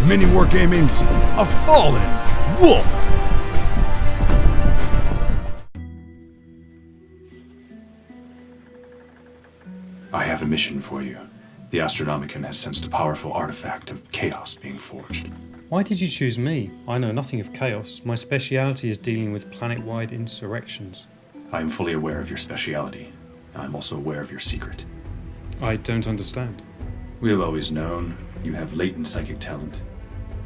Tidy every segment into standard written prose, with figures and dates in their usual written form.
MiniWarGaming's A Fallen Wolf! I have a mission for you. The Astronomicon has sensed a powerful artifact of chaos being forged. Why did you choose me? I know nothing of chaos. My speciality is dealing with planet-wide insurrections. I am fully aware of your speciality. I am also aware of your secret. I don't understand. We have always known you have latent psychic talent.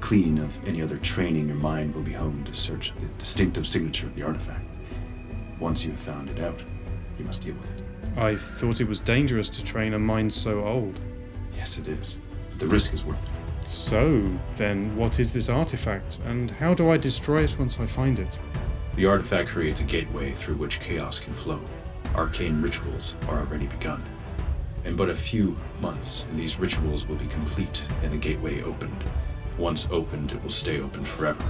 Clean of any other training, your mind will be honed to search the distinctive signature of the artifact. Once you have found it out, you must deal with it. I thought it was dangerous to train a mind so old. Yes, it is. But the risk is worth it. So, then, what is this artifact, and how do I destroy it once I find it? The artifact creates a gateway through which chaos can flow. Arcane rituals are already begun. In but a few months, these rituals will be complete and the gateway opened. Once opened, it will stay open forever.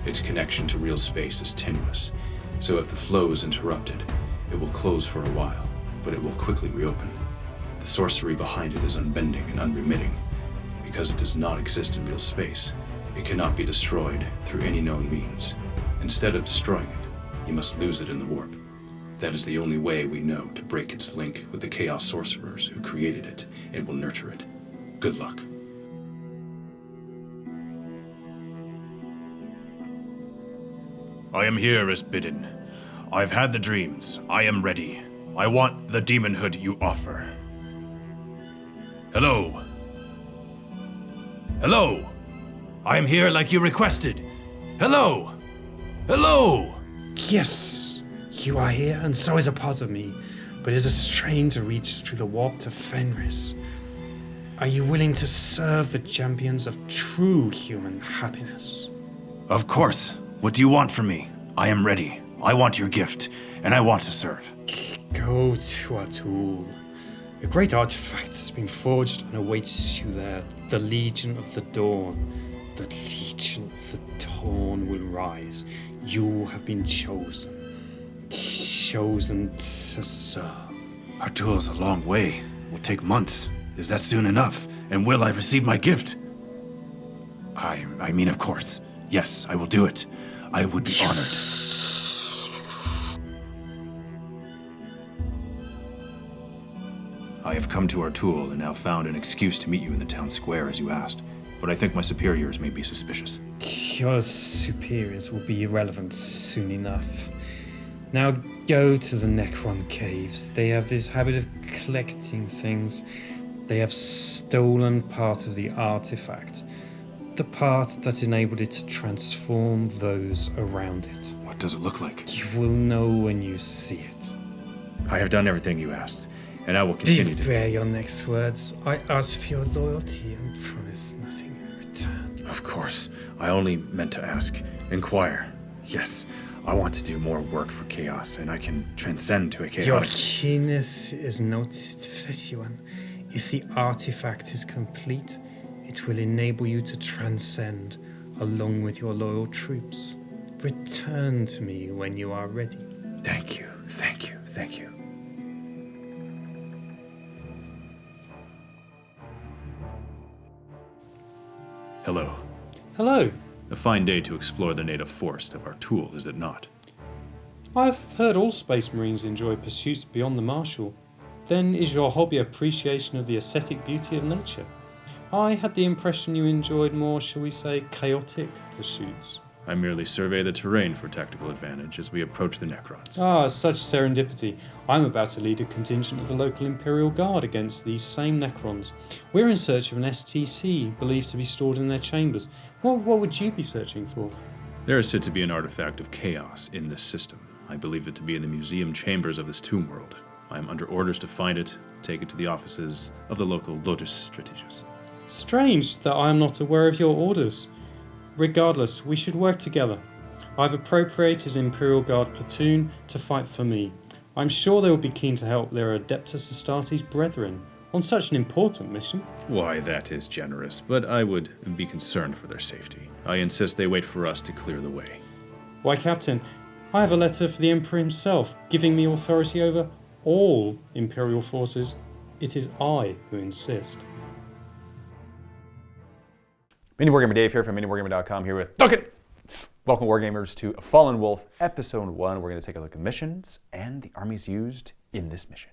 Its connection to real space is tenuous, so if the flow is interrupted, it will close for a while, but it will quickly reopen. The sorcery behind it is unbending and unremitting. Because it does not exist in real space, it cannot be destroyed through any known means. Instead of destroying it, you must lose it in the warp. That is the only way we know to break its link with the Chaos Sorcerers who created it and will nurture it. Good luck. I am here as bidden. I've had the dreams. I am ready. I want the demonhood you offer. Hello. Hello. I am here like you requested. Hello. Hello. Yes, you are here, and so is a part of me, but it is a strain to reach through the warp to Fenris. Are you willing to serve the champions of true human happiness? Of course. What do you want from me? I am ready. I want your gift, and I want to serve. Go to our tool. A great artifact has been forged and awaits you there. The Legion of the Dawn. The Legion of the Dawn will rise. You have been chosen. Chosen to serve. Our tool is a long way. It will take months. Is that soon enough? And will I receive my gift? I mean, of course. Yes, I will do it. I would be honored. I have come to our tool and now found an excuse to meet you in the town square as you asked, but I think my superiors may be suspicious. Your superiors will be irrelevant soon enough. Now go to the Necron caves. They have this habit of collecting things. They have stolen part of the artifact. The part that enabled it to transform those around it. What does it look like? You will know when you see it. I have done everything you asked, and I will continue to... Beware your next words. I ask for your loyalty and promise nothing in return. Of course. I only meant to ask. Inquire. Yes, I want to do more work for chaos, and I can transcend to a chaotic... Your keenness is noted, Fethuan. If the artifact is complete, it will enable you to transcend along with your loyal troops. Return to me when you are ready. Thank you, thank you, thank you. Hello. Hello. A fine day to explore the native forest of our tool, is it not? I've heard all Space Marines enjoy pursuits beyond the martial. Then is your hobby appreciation of the aesthetic beauty of nature? I had the impression you enjoyed more, shall we say, chaotic pursuits. I merely survey the terrain for tactical advantage as we approach the Necrons. Ah, such serendipity. I'm about to lead a contingent of the local Imperial Guard against these same Necrons. We're in search of an STC, believed to be stored in their chambers. What would you be searching for? There is said to be an artifact of chaos in this system. I believe it to be in the museum chambers of this tomb world. I am under orders to find it, take it to the offices of the local Lotus Strategist. Strange that I am not aware of your orders. Regardless, we should work together. I've appropriated an Imperial Guard platoon to fight for me. I'm sure they will be keen to help their Adeptus Astartes brethren on such an important mission. Why, that is generous, but I would be concerned for their safety. I insist they wait for us to clear the way. Why, Captain, I have a letter for the Emperor himself, giving me authority over all Imperial forces. It is I who insist. MiniWarGamer Dave here from MiniWarGaming.com, here with Duncan. Welcome, Wargamers, to Fallen Wolf, Episode 1. We're going to take a look at missions and the armies used in this mission.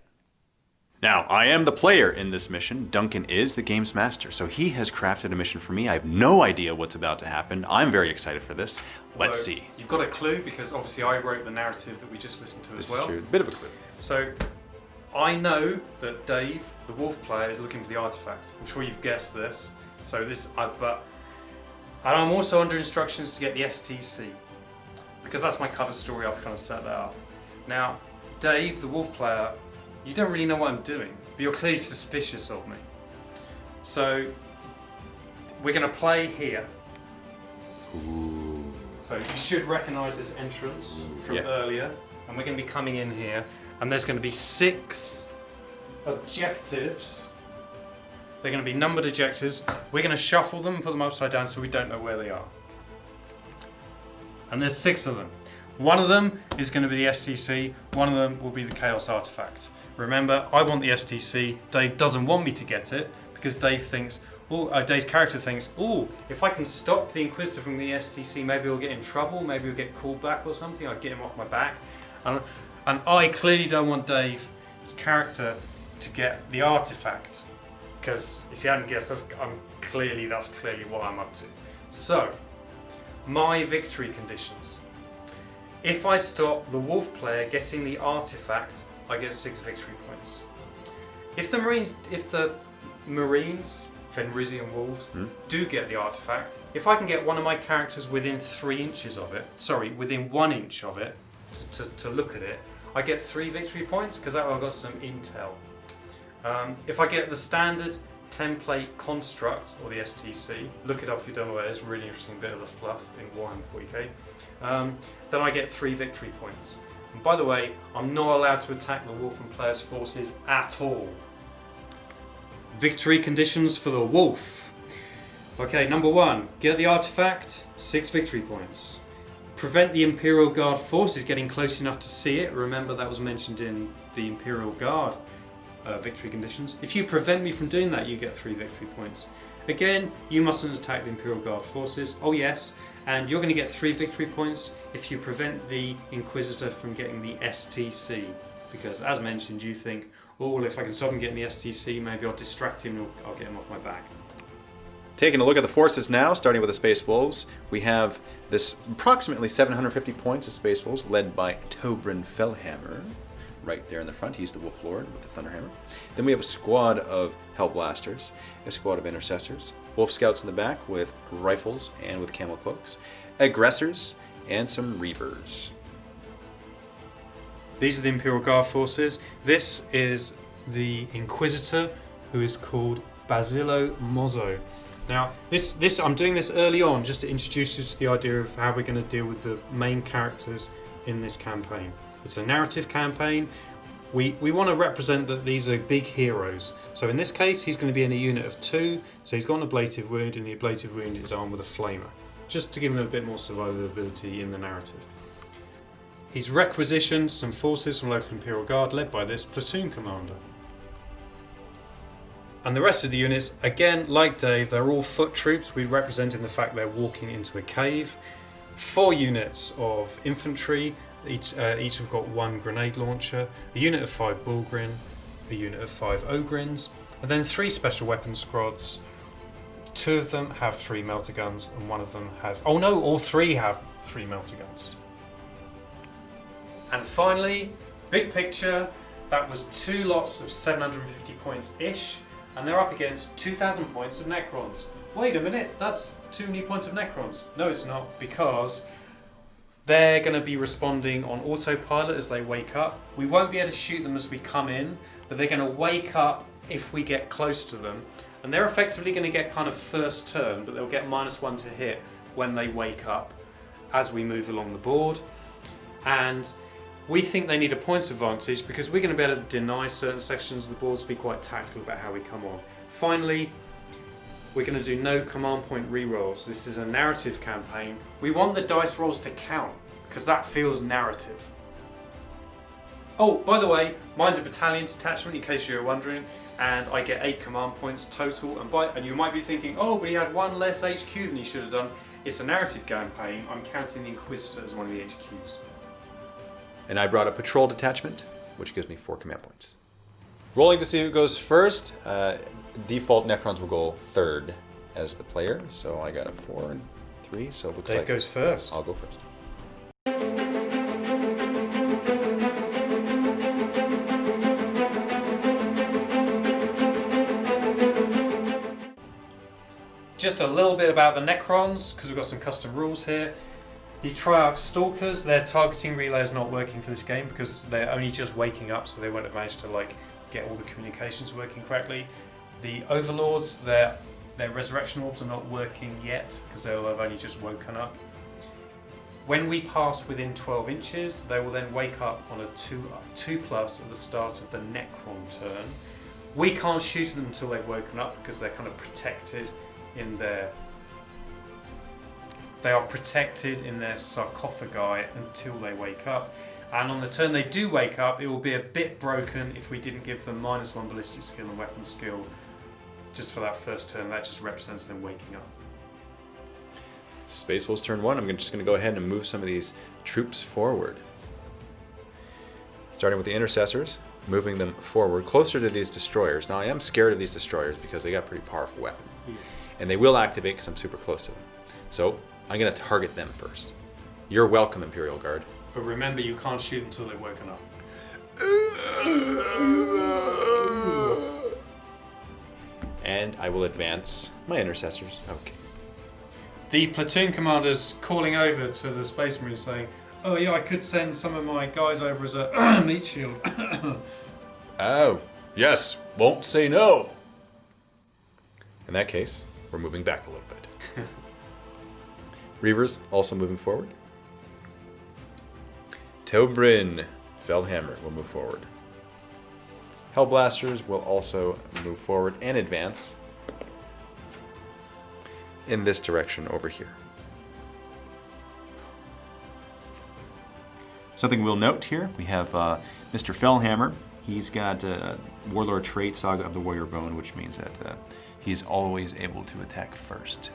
Now, I am the player in this mission. Duncan is the game's master, so he has crafted a mission for me. I have no idea what's about to happen. I'm very excited for this. Let's see. You've got a clue, because obviously I wrote the narrative that we just listened to as well. This is true. A bit of a clue. So, I know that Dave, the wolf player, is looking for the artifact. I'm sure you've guessed this. So and I'm also under instructions to get the STC, because that's my cover story. I've kind of set that up. Now, Dave, the wolf player, you don't really know what I'm doing, but you're clearly suspicious of me. So we're going to play here. Ooh. So you should recognise this entrance from earlier, and we're going to be coming in here, and there's going to be 6 objectives. They're going to be numbered objectives. We're going to shuffle them and put them upside down so we don't know where they are. And there's 6 of them. One of them is going to be the STC. One of them will be the Chaos Artifact. Remember, I want the STC. Dave doesn't want me to get it because Dave's character thinks, if I can stop the Inquisitor from the STC, maybe we'll get in trouble. Maybe we'll get called back or something. I'll get him off my back. And I clearly don't want Dave's character to get the artifact. Because if you hadn't guessed, that's clearly what I'm up to. So, my victory conditions. If I stop the wolf player getting the artifact, I get 6 victory points. If the Marines, Fenris and wolves, do get the artifact, if I can get one of my characters within 3 inches of it, within 1 inch of it, to look at it, I get 3 victory points because I've got some intel. If I get the standard template construct, or the STC, look it up if you don't know where it is, really interesting bit of the fluff in Warhammer 40k, then I get 3 victory points. And by the way, I'm not allowed to attack the wolf and player's forces at all. Victory conditions for the wolf. Okay, number 1, get the artifact, 6 victory points. Prevent the Imperial Guard forces getting close enough to see it. Remember, that was mentioned in the Imperial Guard victory conditions. If you prevent me from doing that, you get 3 victory points. Again, you mustn't attack the Imperial Guard forces. Oh yes, and you're going to get 3 victory points if you prevent the Inquisitor from getting the STC. Because as mentioned, you think, if I can stop him getting the STC, maybe I'll distract him and I'll get him off my back. Taking a look at the forces now, starting with the Space Wolves, we have this approximately 750 points of Space Wolves led by Tobryn Fellhammer. Right there in the front, he's the Wolf Lord with the Thunderhammer. Then we have a squad of Hellblasters, a squad of Intercessors, Wolf Scouts in the back with rifles and with camel cloaks, Aggressors, and some Reavers. These are the Imperial Guard forces. This is the Inquisitor, who is called Bassillo Mozzo. Now, I'm doing this early on just to introduce you to the idea of how we're going to deal with the main characters in this campaign. It's a narrative campaign. We want to represent that these are big heroes. So in this case, he's going to be in a unit of 2. So he's got an ablative wound, and the ablative wound is armed with a flamer, just to give him a bit more survivability in the narrative. He's requisitioned some forces from local Imperial Guard, led by this platoon commander. And the rest of the units, again, like Dave, they're all foot troops. We represent in the fact they're walking into a cave. 4 units of infantry. Each have got 1 grenade launcher, a unit of 5 Bullgrin, a unit of 5 Ogryns, and then 3 special weapon squads. 2 of them have 3 melter guns, and 1 of them has... all 3 have 3 melter guns. And finally, big picture, that was 2 lots of 750 points-ish, and they're up against 2,000 points of Necrons. Wait a minute, that's too many points of Necrons. No, it's not, because they're going to be responding on autopilot as they wake up. We won't be able to shoot them as we come in, but they're going to wake up if we get close to them. And they're effectively going to get kind of first turn, but they'll get -1 to hit when they wake up as we move along the board. And we think they need a points advantage because we're going to be able to deny certain sections of the board, to be quite tactical about how we come on. Finally, we're going to do no command point rerolls. This is a narrative campaign. We want the dice rolls to count because that feels narrative. Oh, by the way, mine's a battalion detachment in case you were wondering. and I get 8 command points total. And you might be thinking, oh, but he had 1 less HQ than he should have done. It's a narrative campaign. I'm counting the Inquisitor as one of the HQs. And I brought a patrol detachment, which gives me 4 command points. Rolling to see who goes first. Default Necrons will go third as the player, so I got a 4 and 3. So it looks Dave like goes first. I'll go first. Just a little bit about the Necrons, because we've got some custom rules here. The Triarch Stalkers, their targeting relay is not working for this game because they're only just waking up, so they won't have managed to get all the communications working correctly. The Overlords, their resurrection orbs are not working yet because they'll have only just woken up. When we pass within 12 inches, they will then wake up on a 2+ at the start of the Necron turn. We can't shoot them until they've woken up because they're kind of protected in their sarcophagi until they wake up, and on the turn they do wake up, it will be a bit broken if we didn't give them -1 ballistic skill and weapon skill just for that first turn. That just represents them waking up. Space Wolves turn 1. I'm just going to go ahead and move some of these troops forward. Starting with the Intercessors, moving them forward closer to these destroyers. Now I am scared of these destroyers because they got pretty powerful weapons. Yeah. And they will activate because I'm super close to them. So I'm going to target them first. You're welcome, Imperial Guard. But remember, you can't shoot until they've woken up. And I will advance my Intercessors. Okay. The platoon commander's calling over to the Space Marines saying, oh yeah, I could send some of my guys over as a meat shield. Oh, yes, won't say no. In that case, we're moving back a little bit. Reavers also moving forward. Tobryn, Fellhammer will move forward. Hellblasters will also move forward and advance in this direction over here. Something we'll note here, we have Mr. Fellhammer. He's got Warlord trait, Saga of the Warrior Bone, which means that he's always able to attack first.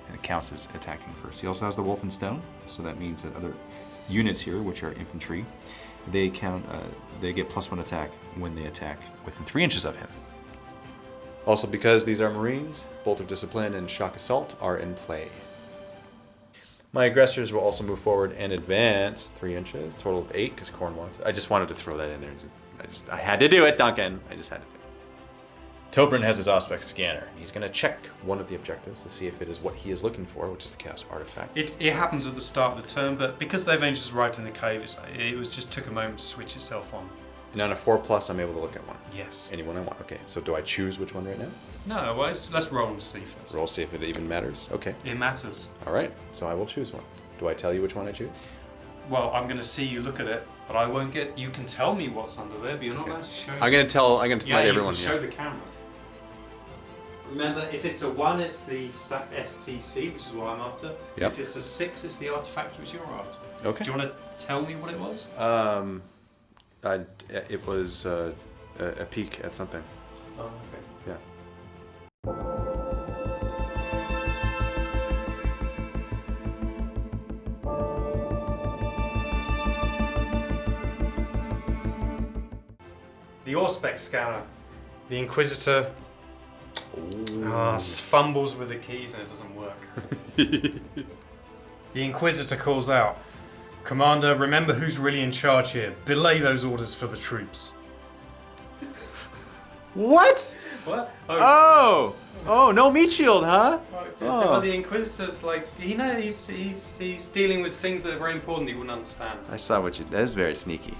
And it counts as attacking first. He also has the Wolf and Stone, so that means that other units here, which are infantry, they get +1 attack when they attack within 3 inches of him. Also, because these are Marines, Bolt of Discipline and Shock Assault are in play. My aggressors will also move forward and advance 3 inches, total of 8, because Khorne wants it. I just wanted to throw that in there. I had to do it, Duncan. I just had to do it. Tobryn has his Auspex scanner. He's going to check one of the objectives to see if it is what he is looking for, which is the Chaos Artifact. It happens at the start of the turn, but because they've only just arrived in the cave, it just took a moment to switch itself on. And on a 4+, I'm able to look at one. Yes. Any one I want. Okay, so do I choose which one right now? No, well, let's roll and see first. Roll, see if it even matters. Okay. It matters. All right, so I will choose one. Do I tell you which one I choose? Well, I'm going to see you look at it, but I won't get. You can tell me what's under there, but you're not allowed to show. I'm going to let everyone. You can show the camera. Remember, if it's a 1, it's the STC, which is what I'm after. Yep. If it's a 6, it's the artifact which you're after. Okay. Do you want to tell me what it was? It was a peek at something. Oh, okay. Yeah. The Auspex scanner. The Inquisitor fumbles with the keys and it doesn't work. The Inquisitor calls out, Commander, remember who's really in charge here. Belay those orders for the troops. What? What? Oh, no meat shield, huh? Well, the Inquisitor's like, he's dealing with things that are very important he wouldn't understand. I saw what you. That's very sneaky.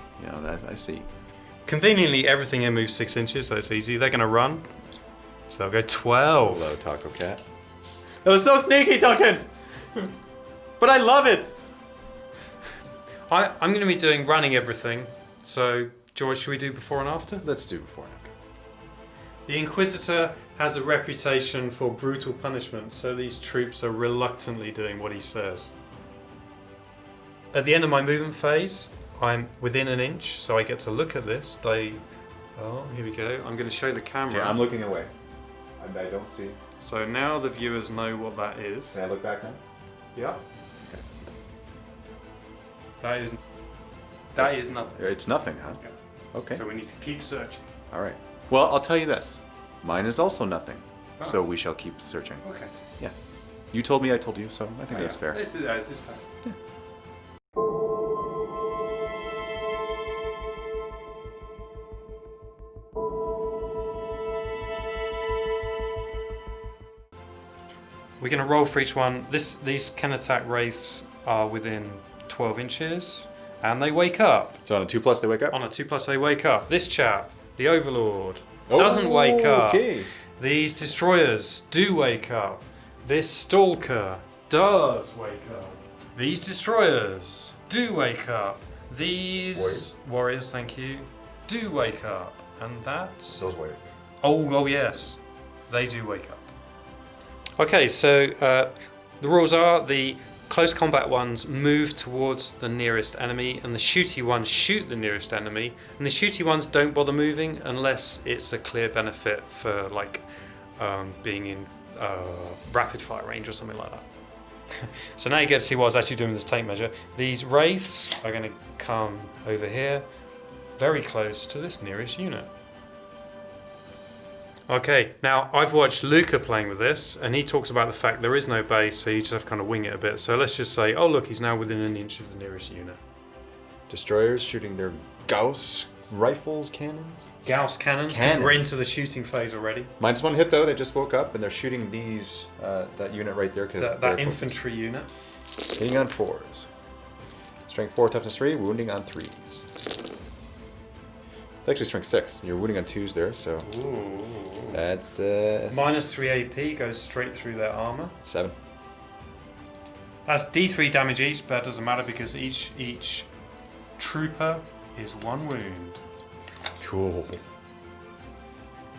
I see. Conveniently, everything here moves 6 inches, so it's easy. They're going to run. So they'll go 12. Hello, Taco Cat. That was so sneaky, Duncan! But I love it! I'm going to be doing running everything. So, George, should we do before and after? Let's do before and after. The Inquisitor has a reputation for brutal punishment, so these troops are reluctantly doing what he says. At the end of my movement phase, I'm within an inch, so I get to look at this. They Oh, here we go. I'm going to show the camera. Okay, I'm looking away. I don't see. So now the viewers know what that is. Can I look back now? Yeah. Okay. That is nothing. It's nothing, huh? Yeah. Okay. So we need to keep searching. All right. Well, I'll tell you this. Mine is also nothing. Oh. So we shall keep searching. Okay. Yeah. You told me, I told you, so I think that's yeah. fair. This is fair. Yeah. We're going to roll for each one. These can attack wraiths are within 12 inches, and they wake up. So on a 2+ they wake up? On a 2+ they wake up. This chap, the Overlord, doesn't wake up. Okay. These destroyers do wake up. This Stalker does wake up. These destroyers do wake up. These warriors, thank you, do wake up. And that's... Those warriors. Oh yes, they do wake up. Okay, so the rules are the close combat ones move towards the nearest enemy, and the shooty ones shoot the nearest enemy, and the shooty ones don't bother moving unless it's a clear benefit for like being in rapid fire range or something like that. So now you get to see what I was actually doing with this tape measure. These wraiths are going to come over here, very close to this nearest unit. Okay, now I've watched Luca playing with this, and he talks about the fact there is no base, so you just have to kind of wing it a bit. So let's just say, oh look, he's now within an inch of the nearest unit. Destroyers shooting their Gauss rifles, cannons? Gauss cannons, because we're into the shooting phase already. -1 hit though, they just woke up and they're shooting these, that unit right there. That infantry unit. Hitting on 4s. Strength 4, toughness 3, wounding on 3s. It's actually strength 6. You're wounding on 2s there, so... Ooh. That's... -3 AP goes straight through their armor. 7. That's D3 damage each, but it doesn't matter because each trooper is 1 wound. Cool.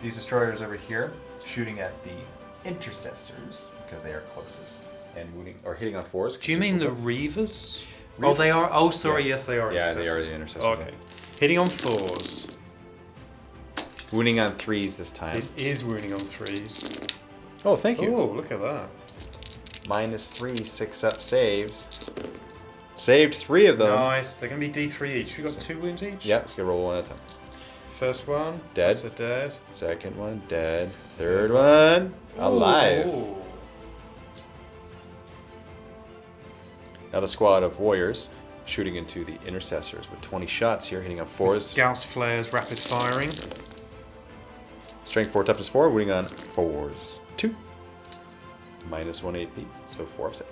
These destroyers over here, shooting at the intercessors, because they are closest, and wounding, or hitting on 4s. Do you mean the Reavers? Oh, they are. Oh, sorry. Yeah. Yes, they are. Yeah, they are the intercessors. Okay. Hitting on 4s. Wounding on 3s this time. This is wounding on 3s. Oh, thank you. Oh, look at that. -3, 6-up saves. Saved 3 of them. Nice. They're going to be D3 each. We got 2 wounds each? Yep, let's go roll 1 at a time. First one. Dead. That's a dead. Second one, dead. Third one, alive. Ooh. Now the squad of warriors shooting into the intercessors with 20 shots here, hitting on 4s. Gauss flares, rapid firing. Strength 4, toughness 4, wounding on 4s. 2. -1 AP, so 4 upset.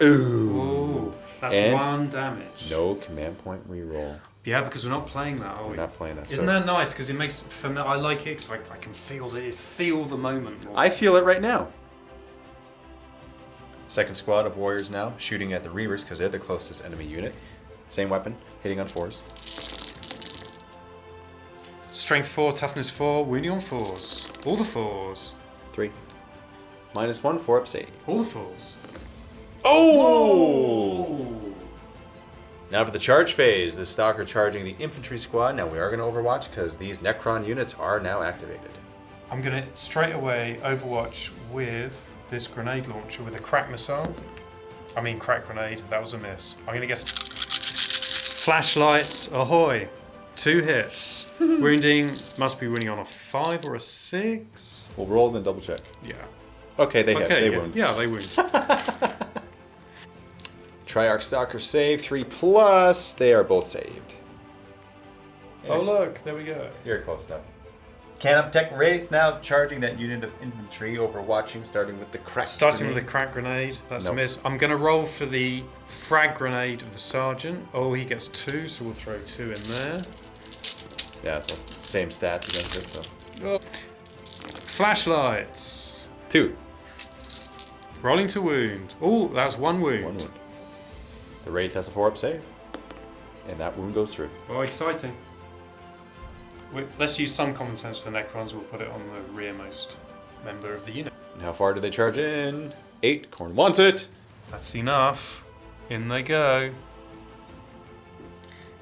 Ooh. Ooh. That's And 1 damage. No command point reroll. Yeah, because we're not playing that, are we? We're not playing that. Isn't that nice? Because it makes for me, I like it because I can feel the moment more. I feel it right now. Second squad of warriors now shooting at the Reavers because they're the closest enemy unit. Same weapon, hitting on 4s. Strength 4, toughness 4, wounding on 4s. All the 4s. 3. -1, 4 up save. All the 4s. Oh! Now for the charge phase, the Stalker charging the infantry squad. Now we are going to overwatch because these Necron units are now activated. I'm going to straight away overwatch with this grenade launcher with a crack missile. I mean crack grenade, that was a miss. I'm going to guess flashlights, ahoy. 2 hits. Wounding, must be wounding on a 5 or a 6. We'll roll and double check. Yeah. Okay, they hit. They yeah. wound. Yeah, they wound. Triarch Stalker save 3+. They are both saved. Oh look, there we go. You're close enough. Cannon Tech Wraiths now charging that unit of infantry, overwatching, starting with the crack Starting with grenade. the crack grenade, that's Nope. a miss. I'm going to roll for the frag grenade of the sergeant. Oh, he gets 2, so we'll throw 2 in there. Yeah, it's all same stats against it, so. Oh. Flashlights. 2. Rolling to wound. Oh, that was 1 wound. 1 wound. The Wraith has a 4 up save. And that wound goes through. Oh, exciting. Let's use some common sense for the Necrons. We'll put it on the rearmost member of the unit. And how far do they charge in? 8. Corn wants it. That's enough. In they go.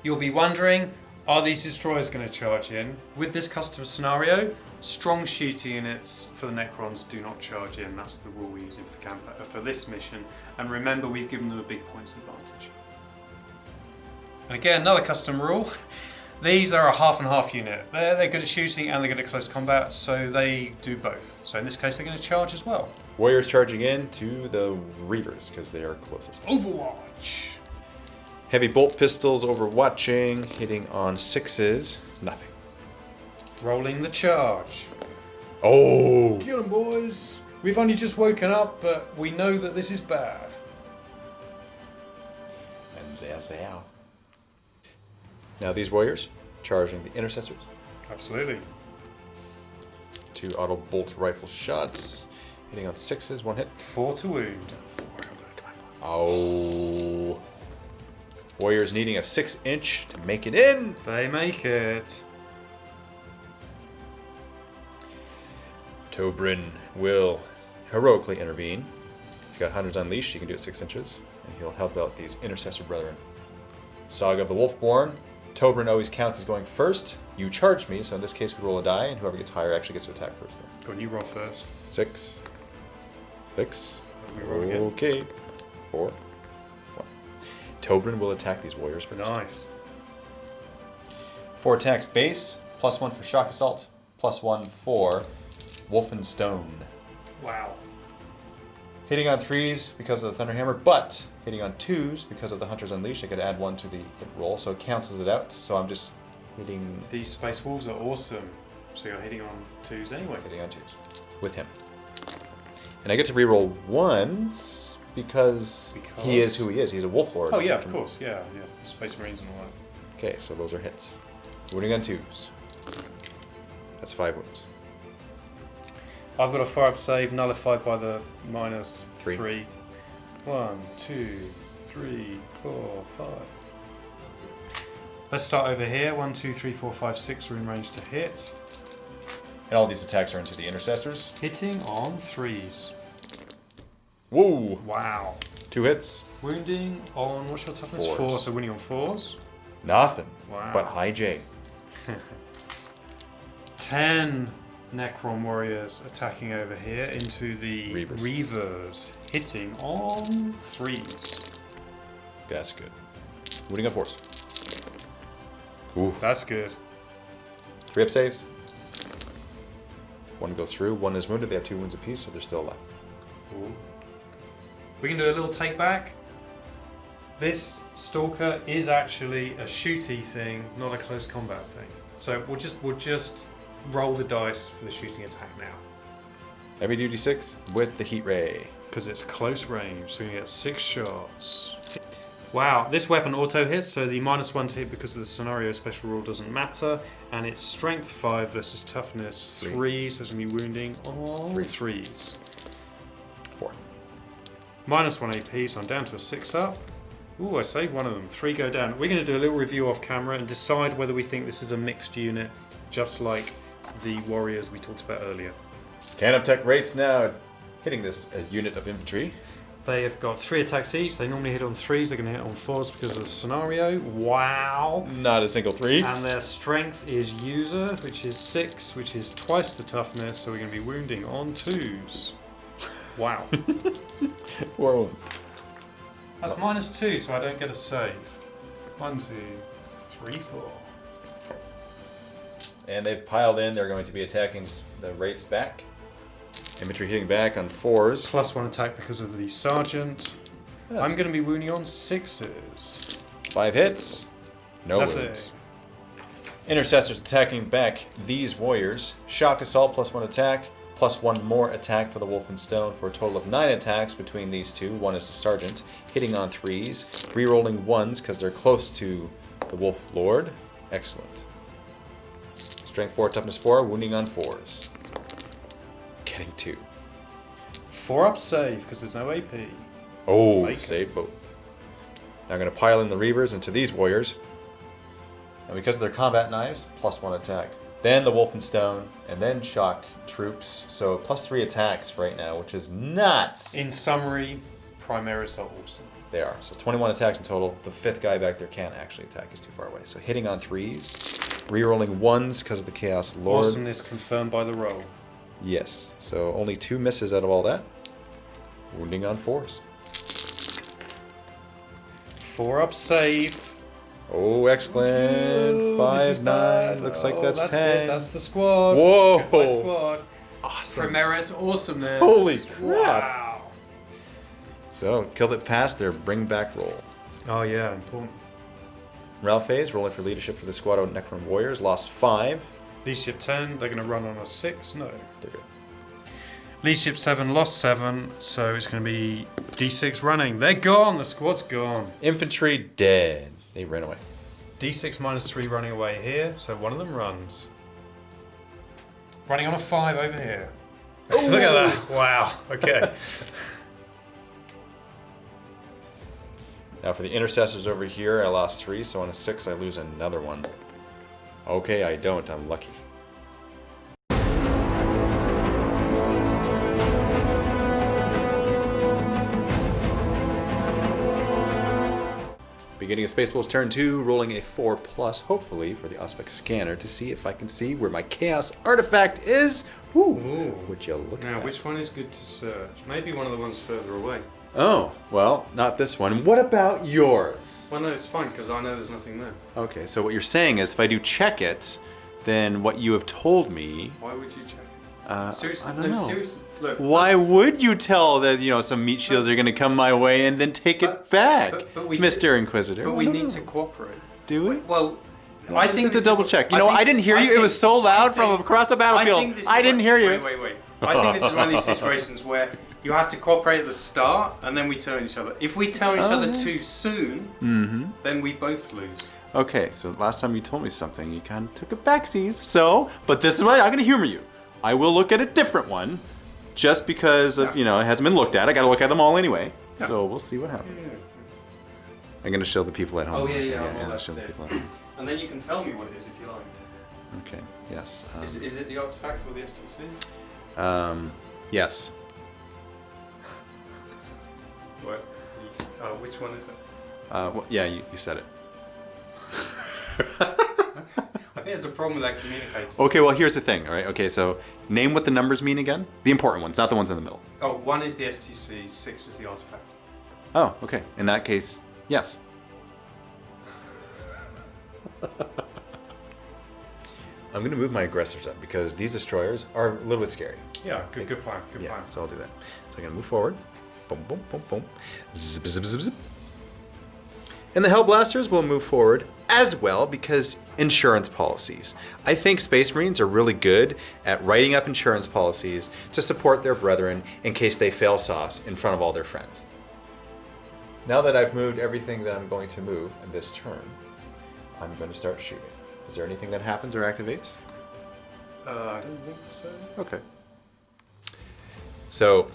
You'll be wondering, Are these destroyers going to charge in? With this custom scenario, strong shooter units for the Necrons do not charge in. That's the rule we're using for this mission. And remember, we've given them a big points advantage. And again, another custom rule. These are a half and half unit. They're good at shooting and they're good at close combat, so they do both. So in this case, they're going to charge as well. Warriors charging in to the Reavers because they are closest. Overwatch. Heavy bolt pistols overwatching, hitting on 6s. Nothing. Rolling the charge. Oh! Get 'em, boys. We've only just woken up, but we know that this is bad. And zow. Now these warriors charging the intercessors. Absolutely. 2 auto bolt rifle shots, hitting on 6s, 1 hit. 4 to wound. Oh. Warriors needing a 6-inch to make it in. They make it. Tobryn will heroically intervene. He's got Hunters Unleashed, he can do it 6 inches, and he'll help out these intercessor brethren. Saga of the Wolfborn. Tobryn always counts as going first. You charged me, so in this case we roll a die, and whoever gets higher actually gets to attack first. Go on, you roll first. 6. 6. We roll again. Okay. 4. 1. Tobryn will attack these warriors first. Nice. 4 attacks base, +1 for shock assault, +1 for wolf and stone. Wow. Hitting on 3s because of the Thunderhammer, but hitting on 2s because of the Hunters Unleashed. I could add 1 to the hit roll, so it cancels it out. So I'm just hitting. These Space Wolves are awesome. So you're hitting on 2s anyway. Hitting on 2s with him. And I get to reroll 1s because he is who he is. He's a Wolf Lord. Oh yeah, of course. Yeah. Space Marines and all that. Okay, so those are hits. Wounding on 2s. That's 5 wounds. I've got a 4-up save nullified by the -3. 3. 1, 2, 3, 4, 5. Let's start over here. 1, 2, 3, 4, 5, 6 are in range to hit. And all these attacks are into the intercessors. Hitting on 3s. Whoa! Wow. 2 hits. Wounding on, what's your toughness? 4s. 4, so winning on 4s. Nothing. Wow. But high J. 10 Necron warriors attacking over here into the Reavers. Hitting on 3s. That's good. Wounding on 4s. Ooh. That's good. 3 up saves. 1 goes through. 1 is wounded. They have 2 wounds apiece, so they're still alive. Ooh. We can do a little take back. This Stalker is actually a shooty thing, not a close combat thing. So we'll just roll the dice for the shooting attack now. Heavy duty 6 with the heat ray. Because it's close range, so we can get 6 shots. Wow, this weapon auto hits, so the -1 to hit because of the scenario special rule doesn't matter. And it's strength 5 versus toughness 3, so it's going to be wounding on 3s. 4. -1 AP, so I'm down to a 6-up. Ooh, I saved one of them. 3 go down. We're going to do a little review off camera and decide whether we think this is a mixed unit, just like the warriors we talked about earlier. Canop Tech rates now hitting this unit of infantry. They have got 3 attacks each. They normally hit on 3s. They're going to hit on 4s because of the scenario. Wow. Not a single 3. And their strength is user, which is 6, which is twice the toughness. So we're going to be wounding on 2s. Wow. 4 wounds. That's -2, so I don't get a save. 1, 2, 3, 4. And they've piled in. They're going to be attacking the wraiths back. Infantry hitting back on 4s. +1 attack because of the sergeant. I'm going to be wounding on 6s. 5 hits. No Nothing. wounds. Intercessors attacking back these warriors. Shock assault +1 attack. +1 more attack for the Wolf and Stone for a total of 9 attacks between these two. 1 is the sergeant. Hitting on 3s. Rerolling 1s because they're close to the Wolf Lord. Excellent. Strength 4, toughness 4. Wounding on 4s. Getting 2. 4-up save because there's no AP. Oh, Like save both. Now I'm going to pile in the Reavers into these warriors. And because of their combat knives, +1 attack. Then the Wolf and Stone, and then shock troops. So +3 attacks right now, which is nuts. In summary, Primaris are awesome. They are. So 21 attacks in total. The 5th guy back there can't actually attack. He's too far away. So hitting on 3s. Rerolling 1s because of the Chaos Lord. Awesomeness confirmed by the roll. Yes. So only 2 misses out of all that. Wounding on 4s. 4 up save. Oh, excellent. Ooh, this is 5, 9. bad. Looks like Oh, that's 10. it. That's the squad. Whoa. Goodbye, squad. Awesome. Primaris awesomeness. Holy crap. Wow. So, killed it past their bring back roll. Oh yeah, important. Ralph phase, rolling for leadership for the squad of Necron warriors. Lost 5. Leadership 10, they're going to run on a 6. No. They're good. Leadership 7, lost 7, so it's going to be D6 running. They're gone, the squad's gone. Infantry dead. They ran away. D6 -3 running away here, so one of them runs. Running on a 5 over here. Look at that. Wow, okay. Now for the intercessors over here, I lost 3, so on a 6 I lose another one. Okay, I don't. I'm lucky. Beginning of Spaceball's turn 2, rolling a 4+, hopefully, for the Auspex scanner to see if I can see where my Chaos artifact is. Woo! Ooh. Would you look at Now, that? which one is good to search? Maybe one of the ones further away. Oh, well, not this one. What about yours? Well, no, it's fine, because I know there's nothing there. Okay, so what you're saying is if I do check it, then what you have told me... Why would you check? Seriously, Seriously? I don't know. Seriously. Look. Why would you tell that, some meat shields are going to come my way and then take it back, but we- Mr. Inquisitor? But I we don't need know. to cooperate. Do we? Well, I think to double check. I didn't hear you. It was so loud from across the battlefield. I didn't hear you. Wait. I think this is one of these situations where you have to cooperate at the start, and then we turn each other. If we turn each other too soon, then we both lose. Okay, so last time you told me something, you kind of took a backsies. So, but this is why I'm going to humor you. I will look at a different one, just because of, it hasn't been looked at. I got to look at them all anyway. Yeah. So we'll see what happens. I'm going to show the people at home. Oh yeah. Well, that's show the it. people at home. And then you can tell me what it is if you like. Okay. Yes. Is it the artifact or the STC? Yes. What? Oh, which one is it? Well, yeah, you said it. I think there's a problem with that communicator. Okay, well, here's the thing, all right? Okay, so name what the numbers mean again. The important ones, not the ones in the middle. Oh, 1 is the STC, 6 is the artifact. Oh, okay. In that case, yes. I'm going to move my aggressors up because these destroyers are a little bit scary. Yeah, good plan. Good plan. So I'll do that. So I'm going to move forward. Boom, boom, boom, boom. Zip, zip, zip, zip. And the Hellblasters will move forward as well because insurance policies. I think Space Marines are really good at writing up insurance policies to support their brethren in case they fail sauce in front of all their friends. Now that I've moved everything that I'm going to move in this turn, I'm going to start shooting. Is there anything that happens or activates? I don't think so. Okay. So,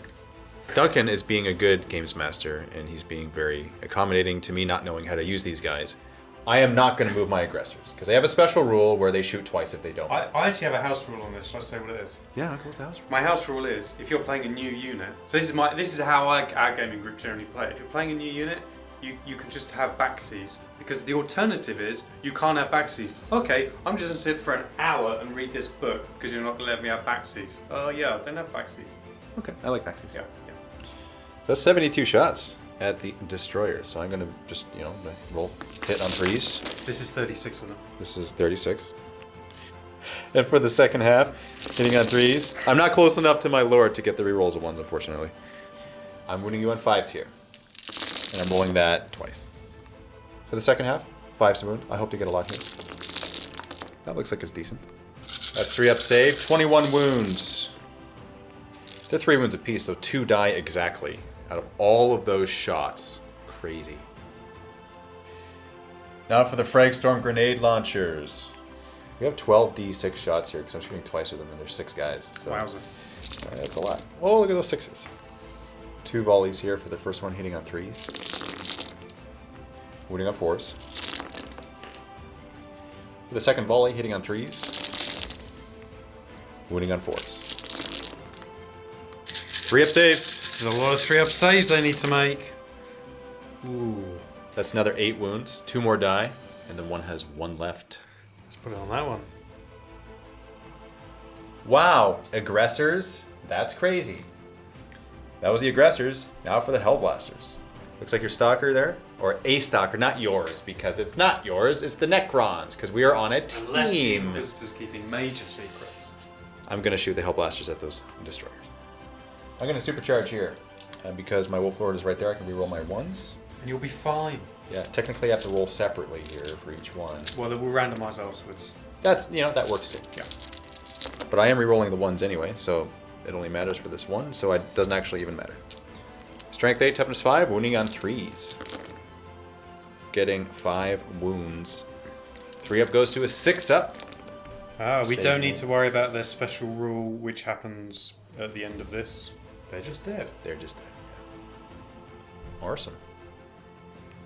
Duncan is being a good games master, and he's being very accommodating to me not knowing how to use these guys. I am not going to move my aggressors, because I have a special rule where they shoot twice if they don't. I actually have a house rule on this. Shall I say what it is? Yeah, what's the house rule? My house rule is if you're playing a new unit. So this is how our gaming group generally play. If you're playing a new unit, you can just have backsies, because the alternative is you can't have backsies. Okay, I'm just gonna sit for an hour and read this book because you're not gonna let me have backsies. Oh yeah, then have backsies. Okay, I like backsies. Yeah. So that's 72 shots at the destroyer. So I'm going to just, roll hit on 3s. This is 36 of them. This is 36. And for the second half, hitting on 3s. I'm not close enough to my lord to get the rerolls of 1s, unfortunately. I'm winning you on 5s here. And I'm rolling that twice. For the second half, 5s to wound. I hope to get a lot here. That looks like it's decent. That's 3 up save, 21 wounds. They're 3 wounds apiece, so 2 die exactly out of all of those shots. Crazy. Now for the Frag Storm grenade launchers. We have 12 D6 shots here because I'm shooting twice with them and there's 6 guys. So Wowza. that's a lot. Oh, look at those 6s. 2 volleys here for the first one hitting on 3s. Wounding on 4s. For the second volley hitting on 3s. Wounding on 4s. 3 up saves. There's a lot of 3 up saves they need to make. Ooh. That's another 8 wounds, 2 more die, and then one has 1 left. Let's put it on that one. Wow, aggressors? That's crazy. That was the aggressors. Now for the Hellblasters. Looks like your stalker there, or a stalker, not yours, because it's not yours, it's the Necrons, because we are on a team. Unless the Inquisitor's keeping major secrets. I'm going to shoot the Hellblasters at those destroyers. I'm going to supercharge here, because my Wolf Lord is right there, I can reroll my 1s. And you'll be fine. Yeah, technically I have to roll separately here for each one. Well, we'll randomize afterwards. That's, that works too. Yeah. But I am re-rolling the 1s anyway, so it only matters for this one, so it doesn't actually even matter. Strength 8, toughness 5, wounding on 3s. Getting 5 wounds. 3 up goes to a 6 up. We don't need to worry about their special rule, which happens at the end of this. They're just dead. They're just dead. Awesome.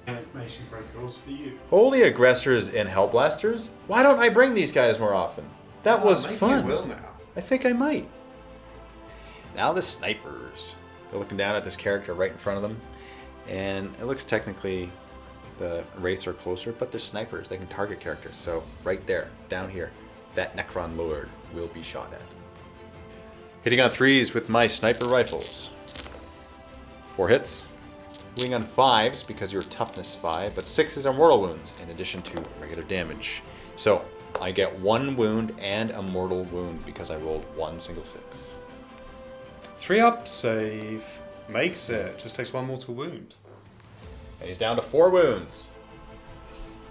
Information protocols for you. Holy aggressors and Hellblasters? Why don't I bring these guys more often? That was fun. You will now. I think I might. Now the snipers. They're looking down at this character right in front of them. And it looks technically the wraiths are closer, but they're snipers. They can target characters. So right there, down here, that Necron Lord will be shot at. Hitting on 3s with my sniper rifles. 4 hits. Wounding on 5s because you're toughness 5, but 6s are mortal wounds in addition to regular damage. So I get 1 wound and a mortal wound because I rolled 1 single 6. 3 up save. Makes it. Just takes 1 mortal wound. And he's down to 4 wounds.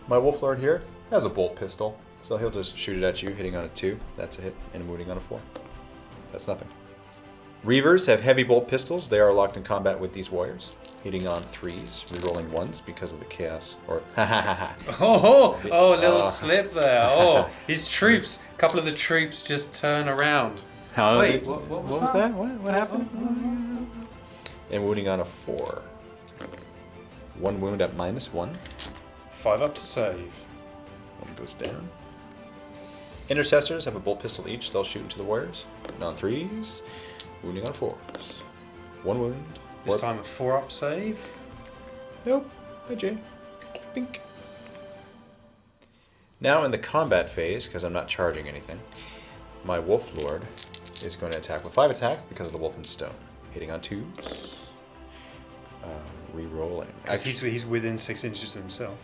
My Wolf Lord here has a bolt pistol, so he'll just shoot it at you, hitting on a 2. That's a hit, and wounding on a 4. That's nothing. Reavers have heavy bolt pistols. They are locked in combat with these warriors. Hitting on 3s, rerolling 1s because of the chaos. Or Oh, a little slip there. Oh, his troops. A couple of the troops just turn around. Wait, what was that? What happened? And wounding on a 4. 1 wound at -1. 5 up to save. 1 goes down. Intercessors have a bolt pistol each. They'll shoot into the warriors. Hitting on 3s, wounding on 4s. 1 wound. This time a 4 up save. Nope. Hi, Jay. Think. Now in the combat phase, because I'm not charging anything, my Wolf Lord is going to attack with 5 attacks because of the Wolf and Stone. Hitting on 2s. Re-rolling. He's within 6 inches of himself.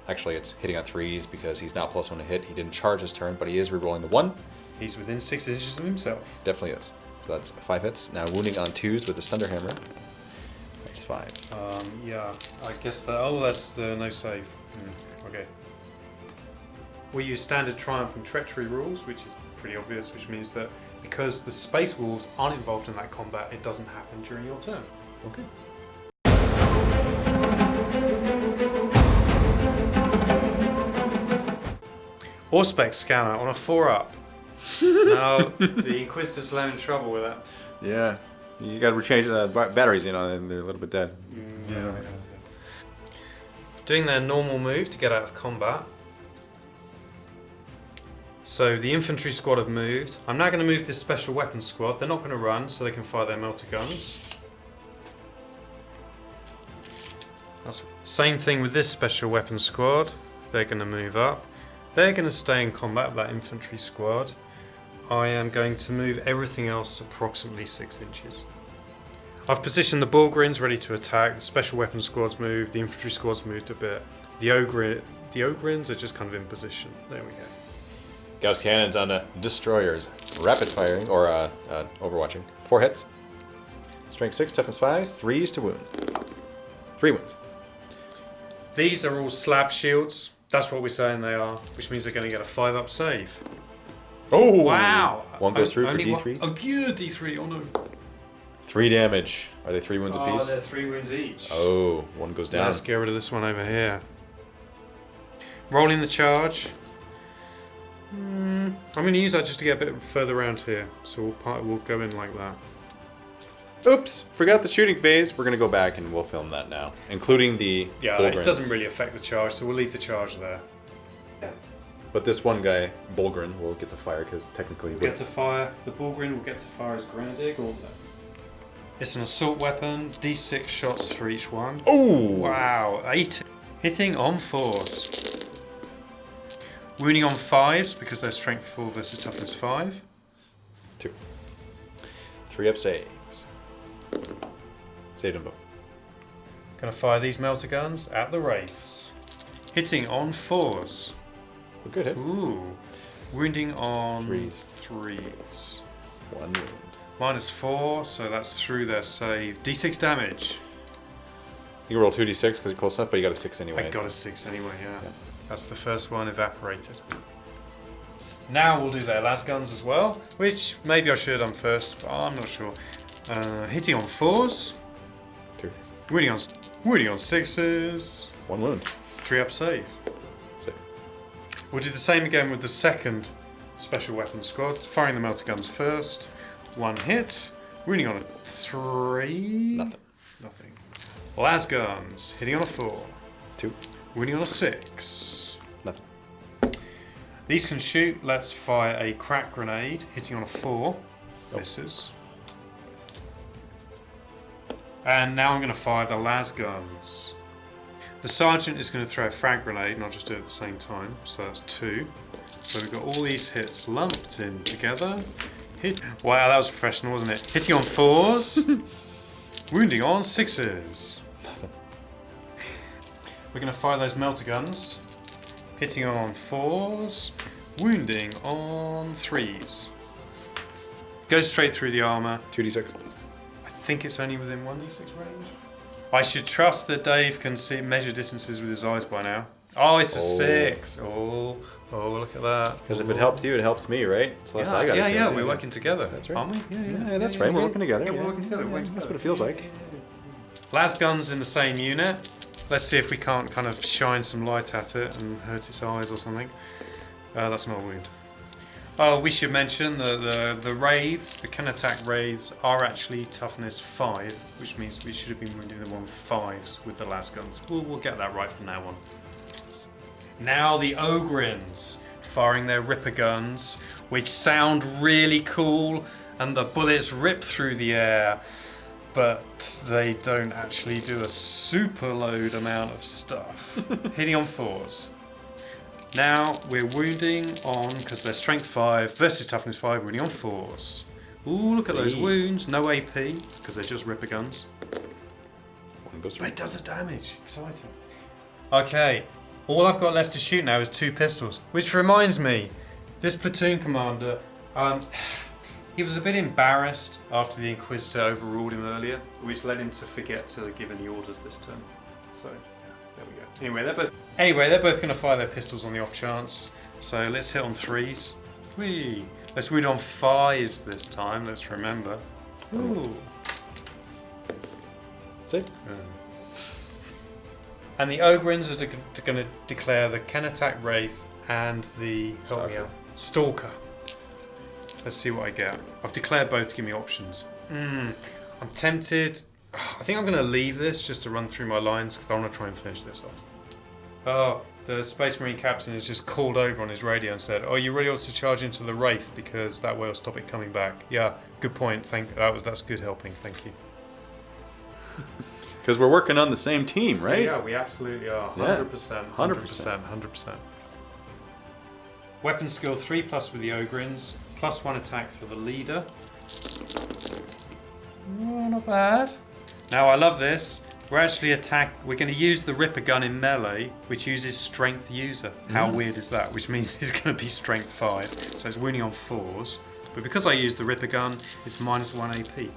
Actually, it's hitting on 3s because he's not +1 to hit. He didn't charge his turn, but he is re-rolling the 1. He's within 6 inches of himself. Definitely is. So that's 5 hits. Now wounding on 2s with the Thunderhammer. That's 5. Yeah, I guess that. Oh, that's no save. Okay. We use standard triumph and treachery rules, which is pretty obvious, which means that because the Space Wolves aren't involved in that combat, it doesn't happen during your turn. Okay. Auspex scanner on a 4 up. Now the Inquisitor's still having trouble with that. Yeah. You got to change the batteries, and they're a little bit dead. Yeah. Doing their normal move to get out of combat. So the infantry squad have moved. I'm now going to move this special weapons squad. They're not going to run, so they can fire their melter guns. Same thing with this special weapons squad. They're going to move up. They're going to stay in combat with that infantry squad. I am going to move everything else approximately 6 inches. I've positioned the Bulgrins ready to attack. The special weapons squad's moved. The infantry squad's moved a bit. The Ogrins are just kind of in position. There we go. Gauss cannons on the destroyers. Rapid firing, or overwatching. 4 hits. Strength 6, toughness 5, 3s to wound. 3 wounds. These are all slab shields. That's what we're saying they are, which means they're going to get a 5 up save. Oh! Wow! 1 goes through for Only D3. Oh, yeah, D3, oh no. 3 damage. Are they 3 wounds apiece? They're 3 wounds each. Oh, 1 goes down. Let's get rid of this one over here. Rolling the charge. I'm going to use that just to get a bit further around here. So we'll go in like that. Oops! Forgot the shooting phase. We're going to go back and we'll film that now. Including the Bulgrins. It doesn't really affect the charge, so we'll leave the charge there. Yeah. But this one guy, Bulgrin, will get to fire because technically... Get to fire. The Bulgrin will get to fire his Grenadier Gauntlet. It's an assault weapon, d6 shots for each one. Oh! Wow, 8. Hitting on 4s. Wounding on 5s because they're strength 4 versus toughness 5. 2. 3 up saves. Saved them both. Gonna fire these melter guns at the wraiths. Hitting on 4s. Good hit. Ooh. Wounding on 3s. 3s. 1 wound. -4, so that's through their save. D6 damage. You can roll 2d6 because you're close enough, but you got a 6 anyway. I got a 6 anyway, yeah. That's the first one evaporated. Now we'll do their las guns as well, which maybe I should have done first, but I'm not sure. Hitting on 4s. 2. Wounding on 6s. 1 wound. 3 up save. Save. We'll do the same again with the second special weapons squad. Firing the melter guns first. 1 hit. Wounding on a 3. Nothing. Las guns. Hitting on a 4. 2. Wounding on a 6. Nothing. These can shoot. Let's fire a crack grenade. Hitting on a 4. Misses. And now I'm going to fire the las guns. The sergeant is going to throw a frag grenade, and I'll just do it at the same time. So that's 2. So we've got all these hits lumped in together. Hit. Wow, that was professional, wasn't it? Hitting on 4s. Wounding on 6s. Nothing. We're going to fire those melter guns. Hitting on 4s. Wounding on 3s. Goes straight through the armour. 2d6. I think it's only within 1d6 range. I should trust that Dave can measure distances with his eyes by now. Oh, it's a 6. Oh, look at that. Because if it helps you, it helps me, right? So that's I got yeah, we're working together. That's right. Aren't we? Yeah, that's right. We're working together. Yeah, we're working together. That's what it feels like. Las guns in the same unit. Let's see if we can't kind of shine some light at it and hurt its eyes or something. That's not a wound. Oh, we should mention that the wraiths, the can attack wraiths, are actually toughness 5, which means we should have been wounding them on 5s with the las guns. We'll get that right from now on. Now the Ogrins firing their ripper guns, which sound really cool, and the bullets rip through the air, but they don't actually do a super load amount of stuff. Hitting on 4s. Now we're wounding on, because they're strength 5 versus toughness 5, wounding on 4s. Ooh, look at those wounds. No AP, because they're just ripper guns. One goes But through. it does the damage. Exciting. Okay, all I've got left to shoot now is 2 pistols. Which reminds me, this platoon commander, he was a bit embarrassed after the Inquisitor overruled him earlier, which led him to forget to give any orders this turn. So, there we go. Anyway, they're both going to fire their pistols on the off chance. So let's hit on 3s. Whee! Let's wound on 5s this time, let's remember. Ooh. That's it. And the Ogrins are going to declare the can attack wraith and the Stalker. Let's see what I get. I've declared both to give me options. I'm tempted. I think I'm going to leave this just to run through my lines because I want to try and finish this off. Oh, the Space Marine captain has just called over on his radio and said, "Oh, you really ought to charge into the wraith because that way will stop it coming back." Yeah, good point. That's good helping. Thank you. Because we're working on the same team, right? Yeah, we absolutely are. 100%. 100%. Weapon skill 3+ with the Ogrins, +1 attack for the leader. Oh, not bad. Now I love this. We're going to use the Ripper gun in melee, which uses strength user. How weird is that? Which means it's going to be strength 5, so it's wounding on 4s. But because I use the Ripper gun, it's -1 AP.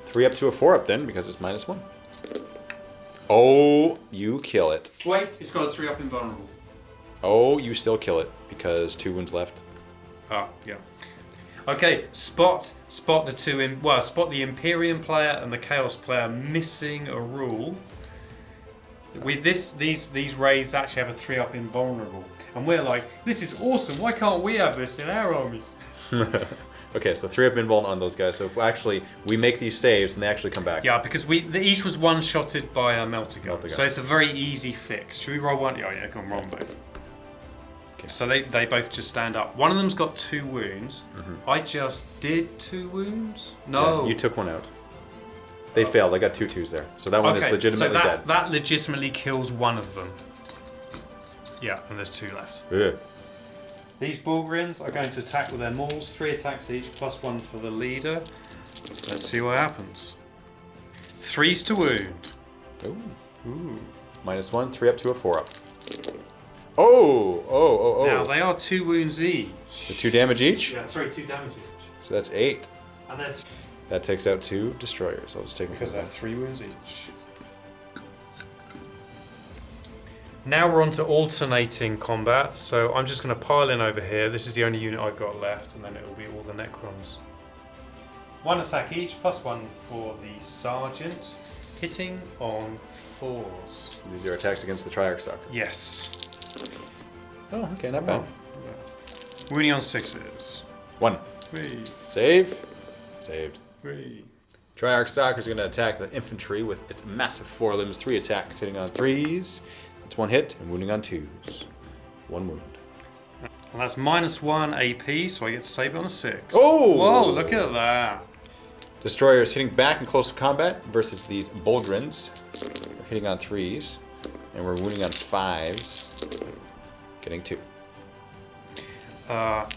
3 up to a 4 up then, because it's -1. Oh, you kill it. Wait, it's got a 3 up invulnerable. Oh, you still kill it, because 2 wounds left. Ah, yeah. Okay, spot the Imperial player and the Chaos player missing a rule. With these raids actually have a 3 up invulnerable, and we're like, this is awesome. Why can't we have this in our armies? Okay, so 3 up invuln on those guys. So if we make these saves and they actually come back. Yeah, because each was one-shotted by a melter gun. So it's a very easy fix. Should we roll one? Yeah, go on, roll them both. So they both just stand up. One of them's got 2 wounds. I just did 2 wounds? No. Yeah, you took one out. They failed. I got 2 twos there. So that one is legitimately dead. That legitimately kills one of them. Yeah, and there's 2 left. Yeah. These Bulgarins are going to attack with their mauls. 3 attacks each, +1 for the leader. Let's see what happens. 3s to wound. Ooh. -1, 3 up, 2 up, 4 up. Oh. Now, they are 2 wounds each. The 2 damage each? Yeah, sorry, 2 damage each. So that's 8. And that's That takes out 2 destroyers. I'll just take them because they're that. 3 wounds each. Now we're on to alternating combat, so I'm just going to pile in over here. This is the only unit I've got left, and then it'll be all the Necrons. 1 attack each, +1 for the Sergeant, hitting on 4s. These are attacks against the Triarch Stalker. Yes. Oh, okay, not bad. Rooney on 6s. 1. Whee. Save. Saved. Whee. Triarch Stalker is going to attack the infantry with its massive 4 limbs, 3 attacks, hitting on 3s. That's 1 hit and wounding on 2s. 1 wound. And that's -1 AP, so I get to save it on a 6. Oh! Whoa, look at that. Destroyers hitting back in close combat versus these Bulgarins. We're hitting on 3s, and we're wounding on 5s. Getting 2.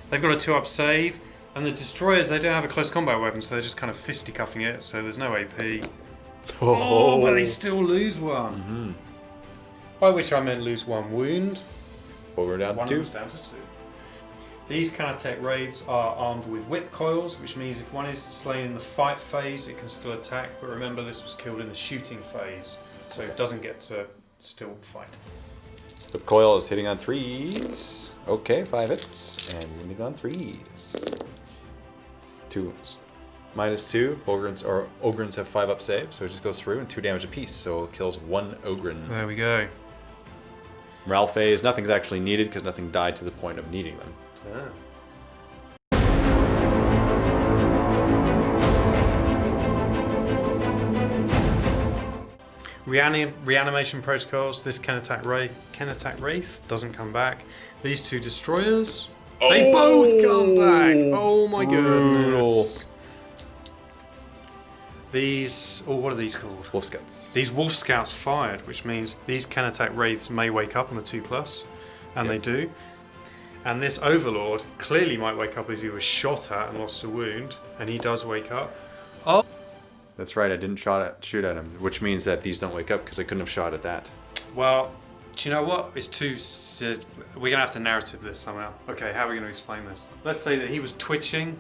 They've got a 2-up save, and the Destroyers, they don't have a close combat weapon, so they're just kind of fisticuffing it, so there's no AP. Oh, but they still lose 1. By which I meant lose 1 wound. Well, we're down One to 2. of them's down to 2. These Kanatech Wraiths are armed with whip coils, which means if one is slain in the fight phase, it can still attack. But remember, this was killed in the shooting phase, so it doesn't get to still fight. The coil is hitting on 3s. Okay, 5 hits. And wounding on 3s. 2 wounds. -2. Ogrins have 5-up save, so it just goes through and 2 damage apiece. So it kills 1 Ogrin. There we go. Morale phase, nothing's actually needed because nothing died to the point of needing them. Reanimation protocols. This Kanatech Wraith doesn't come back. These 2 Destroyers, they both come back. Oh my goodness. These, what are these called? Wolf Scouts. These Wolf Scouts fired, which means these Kanatech Wraiths may wake up on the 2+, and they do. And this Overlord clearly might wake up as he was shot at and lost a wound, and he does wake up. Oh! That's right, I didn't shoot at him, which means that these don't wake up because I couldn't have shot at that. Well, do you know what? It's too... We're going to have to narrative this somehow. Okay, how are we going to explain this? Let's say that he was twitching,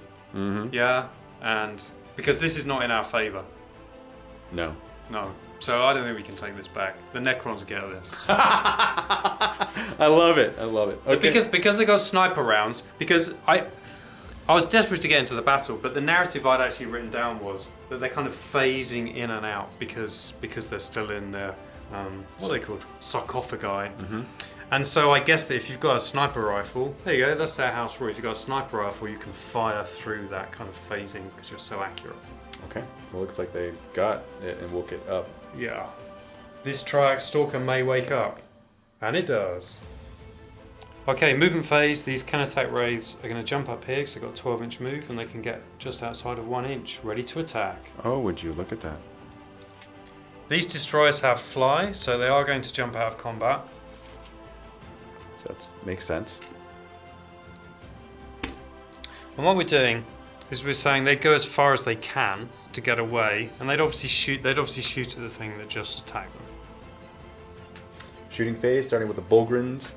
yeah, and... Because this is not in our favour. No. No. So I don't think we can take this back. The Necrons get this. I love it. I love it. Okay. Because they got sniper rounds. Because I was desperate to get into the battle, but the narrative I'd actually written down was that they're kind of phasing in and out because they're still in their what are they called? Sarcophagi. And so I guess that if you've got a sniper rifle, there you go, that's their house rule. If you've got a sniper rifle, you can fire through that kind of phasing because you're so accurate. Okay. Well, looks like they got it and woke it up. Yeah. This Triarch Stalker may wake up. And it does. Okay, movement phase. These Kanatech Wraiths are going to jump up here because they've got a 12-inch move and they can get just outside of 1 inch, ready to attack. Oh, would you look at that. These Destroyers have fly, so they are going to jump out of combat. So that makes sense. And what we're doing is we're saying they'd go as far as they can to get away, and they'd obviously shoot at the thing that just attacked them. Shooting phase, starting with the Bulgarins.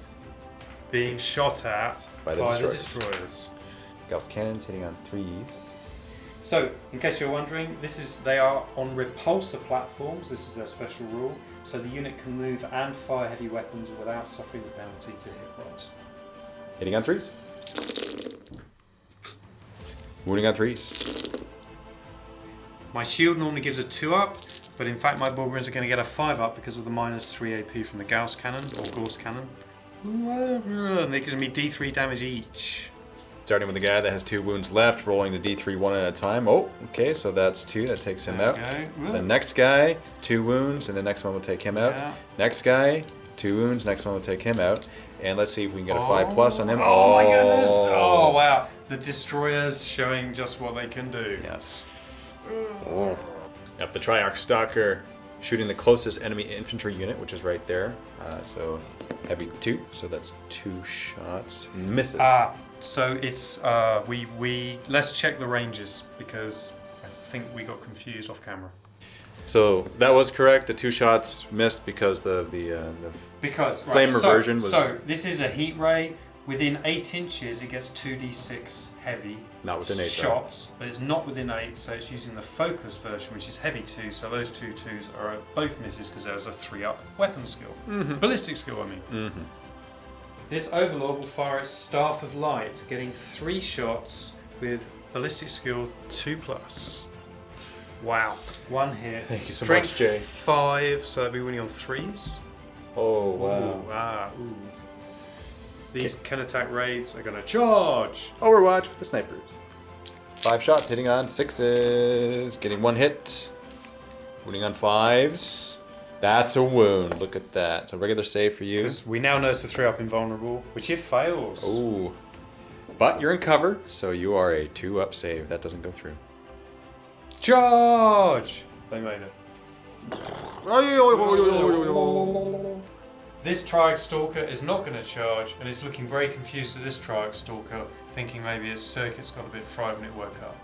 Being shot at by the Destroyers. Gauss cannons hitting on 3s. So, in case you're wondering, they are on repulsor platforms. This is their special rule. So the unit can move and fire heavy weapons without suffering the penalty to hit rolls. Hitting on 3s. Wounding on 3s. My shield normally gives a 2-up, but in fact my Bulgarins are going to get a 5-up because of the -3 AP from the Gauss cannon, or Gauss cannon. And they're giving me D3 damage each. Starting with the guy that has 2 wounds left, rolling the D3 one at a time. Oh, okay, so that's 2. That takes him out. The next guy, 2 wounds, and the next one will take him out. Yeah. Next guy, 2 wounds, next one will take him out. And let's see if we can get a 5+ on him. Oh my goodness! Oh wow! The destroyers showing just what they can do. Yes. Oh. Now for the Triarch Stalker, shooting the closest enemy infantry unit, which is right there. So heavy 2, so that's 2 shots. Misses. So it's we let's check the ranges because I think we got confused off camera. So that was correct. The 2 shots missed because the flame reversion was. So this is a heat ray. Within 8 inches, it gets 2d6 heavy. Not within 8 shots, but it's not within 8. So it's using the focus version, which is heavy 2. So those 2 2s are both misses because there was a 3-up weapon skill, ballistic skill. I mean. This Overlord will fire its Staff of Light, getting 3 shots with ballistic skill 2+. Wow. 1 hit. Thank you so Strength much, Jay. 5, so that'll be winning on 3s. Oh, wow. Ooh. These can attack wraiths are going to charge. Overwatch with the snipers. 5 shots hitting on 6s. Getting 1 hit. Wounding on 5s. That's a wound. Look at that. So regular save for you. Because we now know it's a 3-up invulnerable, which it fails. Oh. But you're in cover, so you are a 2-up save. That doesn't go through. Charge! They made it. This Triarch Stalker is not going to charge, and it's looking very confused at this Triarch Stalker, thinking maybe its circuit's got a bit fried when it woke up.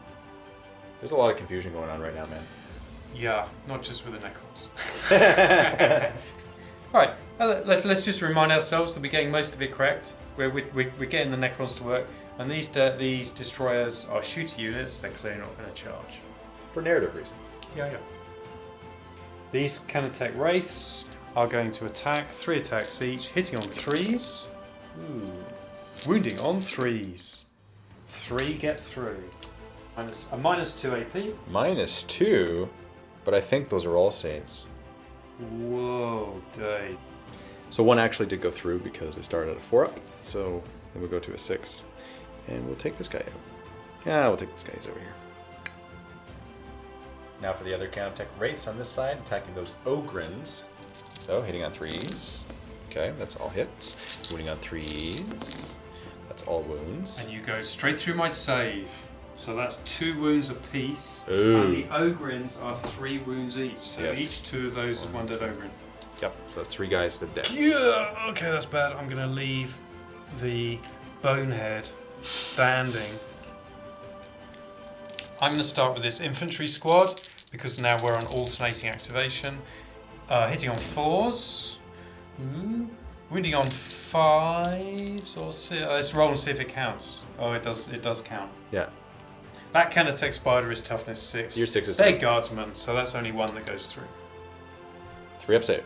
There's a lot of confusion going on right now, man. Yeah, not just with the Necrons. Alright, let's just remind ourselves that we're getting most of it correct. We're getting the Necrons to work, and these destroyers are shooter units, they're clearly not going to charge. For narrative reasons. Yeah. These can attack wraiths are going to attack, 3 attacks each, hitting on 3s. Ooh. Wounding on 3s. 3 get through. -2 AP. -2, but I think those are all saves. Whoa, day. So 1 actually did go through because it started at a 4-up. So then we'll go to a 6. And we'll take this guy out. Yeah, we'll take this guy. He's over here. Now for the other counterattack wraiths on this side, attacking those ogrins. So hitting on 3s. Okay, that's all hits. Wounding on 3s. That's all wounds. And you go straight through my save. So that's 2 wounds apiece. Ooh. And the ogrins are 3 wounds each. So Yes. each 2 of those is 1 dead ogrin. Yep, so that's 3 guys to death. Yeah, okay, that's bad. I'm going to leave the bonehead standing. I'm going to start with this infantry squad because now we're on alternating activation. Hitting on 4s. Ooh. Wounding on 5s or 6. Let's roll and see if it counts. Oh, it does count. Yeah. That can attack spider is toughness 6. Your 6 is They're guardsmen, so that's only 1 that goes through. 3-up save.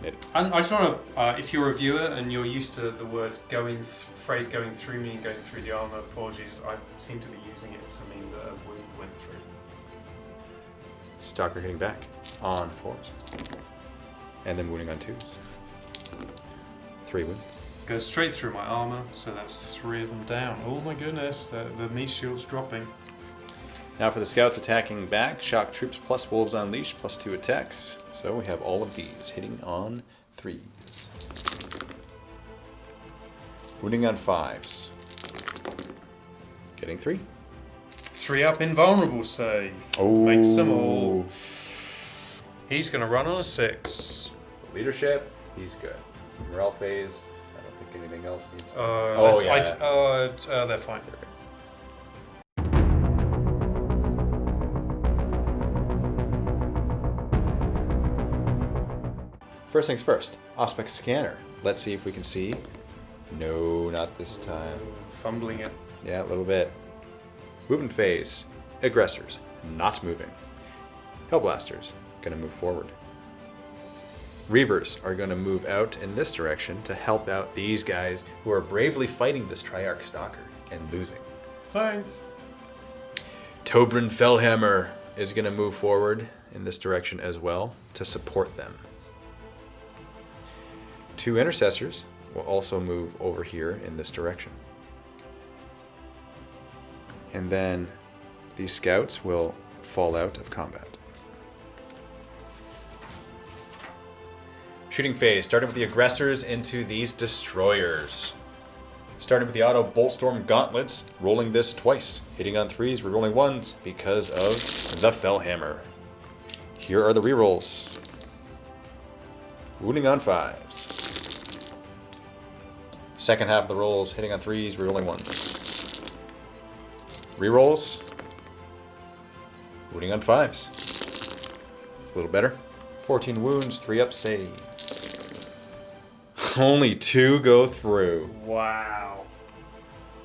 Made it. And I just want to, if you're a viewer and you're used to the word phrase going through me and going through the armor, apologies, I seem to be using it to mean that a wound went through. Stalker hitting back on 4s. And then wounding on 2s. 3 wounds. Goes straight through my armor, so that's 3 of them down. Oh my goodness, the meat shield's dropping. Now for the scouts attacking back, shock troops plus wolves unleashed plus 2 attacks. So we have all of these hitting on 3s. Wounding on 5s. Getting 3. 3-up invulnerable save. Oh. Makes them all. He's going to run on a 6. Leadership, he's good. So morale phase, I don't think anything else needs to... They're fine. First things first, Aspect Scanner. Let's see if we can see. No, not this time. Fumbling it. Yeah, a little bit. Movement phase. Aggressors, not moving. Hellblasters, gonna move forward. Reavers are gonna move out in this direction to help out these guys who are bravely fighting this Triarch Stalker and losing. Thanks. Tobryn Fellhammer is gonna move forward in this direction as well to support them. 2 intercessors will also move over here in this direction. And then these scouts will fall out of combat. Shooting phase, starting with the aggressors into these destroyers. Starting with the auto bolt storm gauntlets, rolling this twice. Hitting on 3s, rerolling 1s because of the Fellhammer. Here are the rerolls. Wounding on 5s. Second half of the rolls, hitting on 3s, rerolling 1s. Rerolls. Wounding on 5s. It's a little better. 14 wounds, 3 up saves. Only 2 go through. Wow.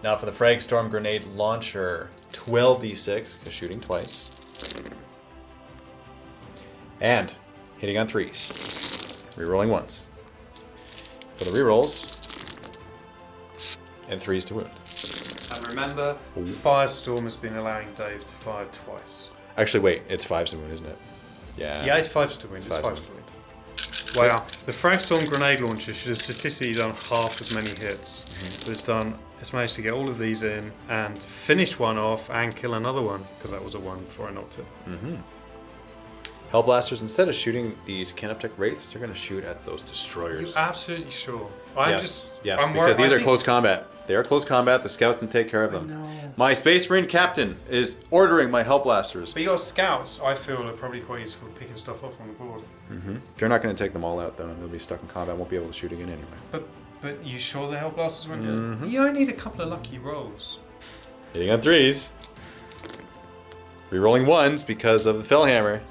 Now for the Frag Storm Grenade Launcher, 12d6, because shooting twice. And hitting on 3s. Rerolling 1s. For the rerolls, and 3s to wound. And remember, Firestorm has been allowing Dave to fire twice. Actually, wait, it's 5s to wound, isn't it? Yeah. Yeah, it's 5s to win. It's 5s to win. Wow. The Fragstorm Grenade Launcher should have statistically done half as many hits. But it's managed to get all of these in and finish one off and kill another one, because that was a 1 before I knocked it. Hellblasters, instead of shooting these Canoptech Wraiths, they're going to shoot at those destroyers. You're absolutely sure? Yes, I'm because these are think- close combat. They are close combat. The scouts can take care of them. know. My Space Marine captain is ordering my Hellblasters. But your scouts, I feel, are probably quite useful for picking stuff off on the board. They're not going to take them all out, though. They'll be stuck in combat. Won't be able to shoot again anyway. But you sure the Hellblasters won't do it? You only need a couple of lucky rolls. Hitting on 3s. Rerolling 1s because of the Fellhammer.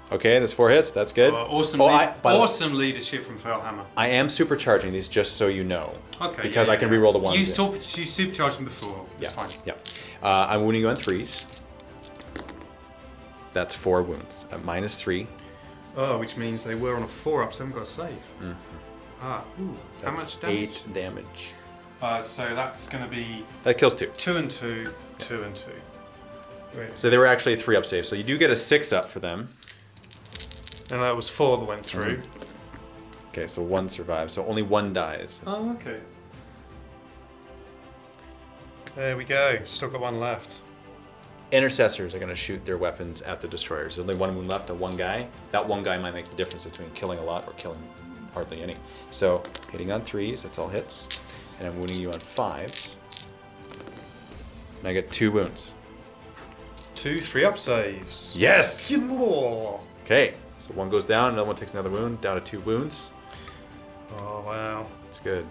Okay, there's 4 hits. That's good. Awesome, awesome leadership from Fellhammer. I am supercharging these just so you know. Okay. Because I can reroll the 1s. You supercharged them before. It's fine. Yeah. I'm wounding you on 3s. That's 4 wounds. At -3. Oh, which means they were on a 4-up, so they haven't got a save. How much damage? 8 damage. So that's going to be That kills 2. 2 and 2, 2 and 2. Wait. So they were actually a 3-up save. So you do get a 6-up for them. And that was 4 that went through. Okay, so 1 survives. So only 1 dies. Oh, okay. There we go. Still got 1 left. Intercessors are going to shoot their weapons at the destroyers. There's only 1 wound left of 1 guy. That 1 guy might make the difference between killing a lot or killing hardly any. So hitting on 3s, that's all hits. And I'm wounding you on 5s. And I get 2 wounds. 2 3-up saves. Yes! Oh, Okay, so 1 goes down, another 1 takes another wound, down to 2 wounds. wow. That's good.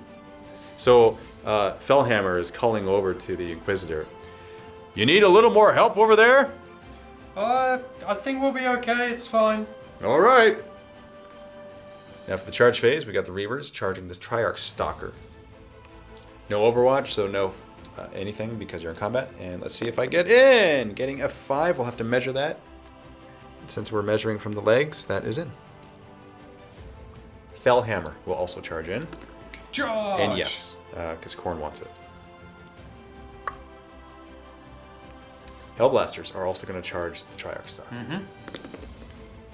So Fellhammer is calling over to the Inquisitor. You need a little more help over there? I think we'll be okay. It's fine. All right. Now for the charge phase, we got the Reavers charging this Triarch Stalker. No Overwatch, so no anything because you're in combat. And let's see if I get in. Getting a 5, we'll have to measure that. Since we're measuring from the legs, that is in. Fellhammer will also charge in. Charge! And yes, because Khorne wants it. Hellblasters are also going to charge the Triarch Stalker.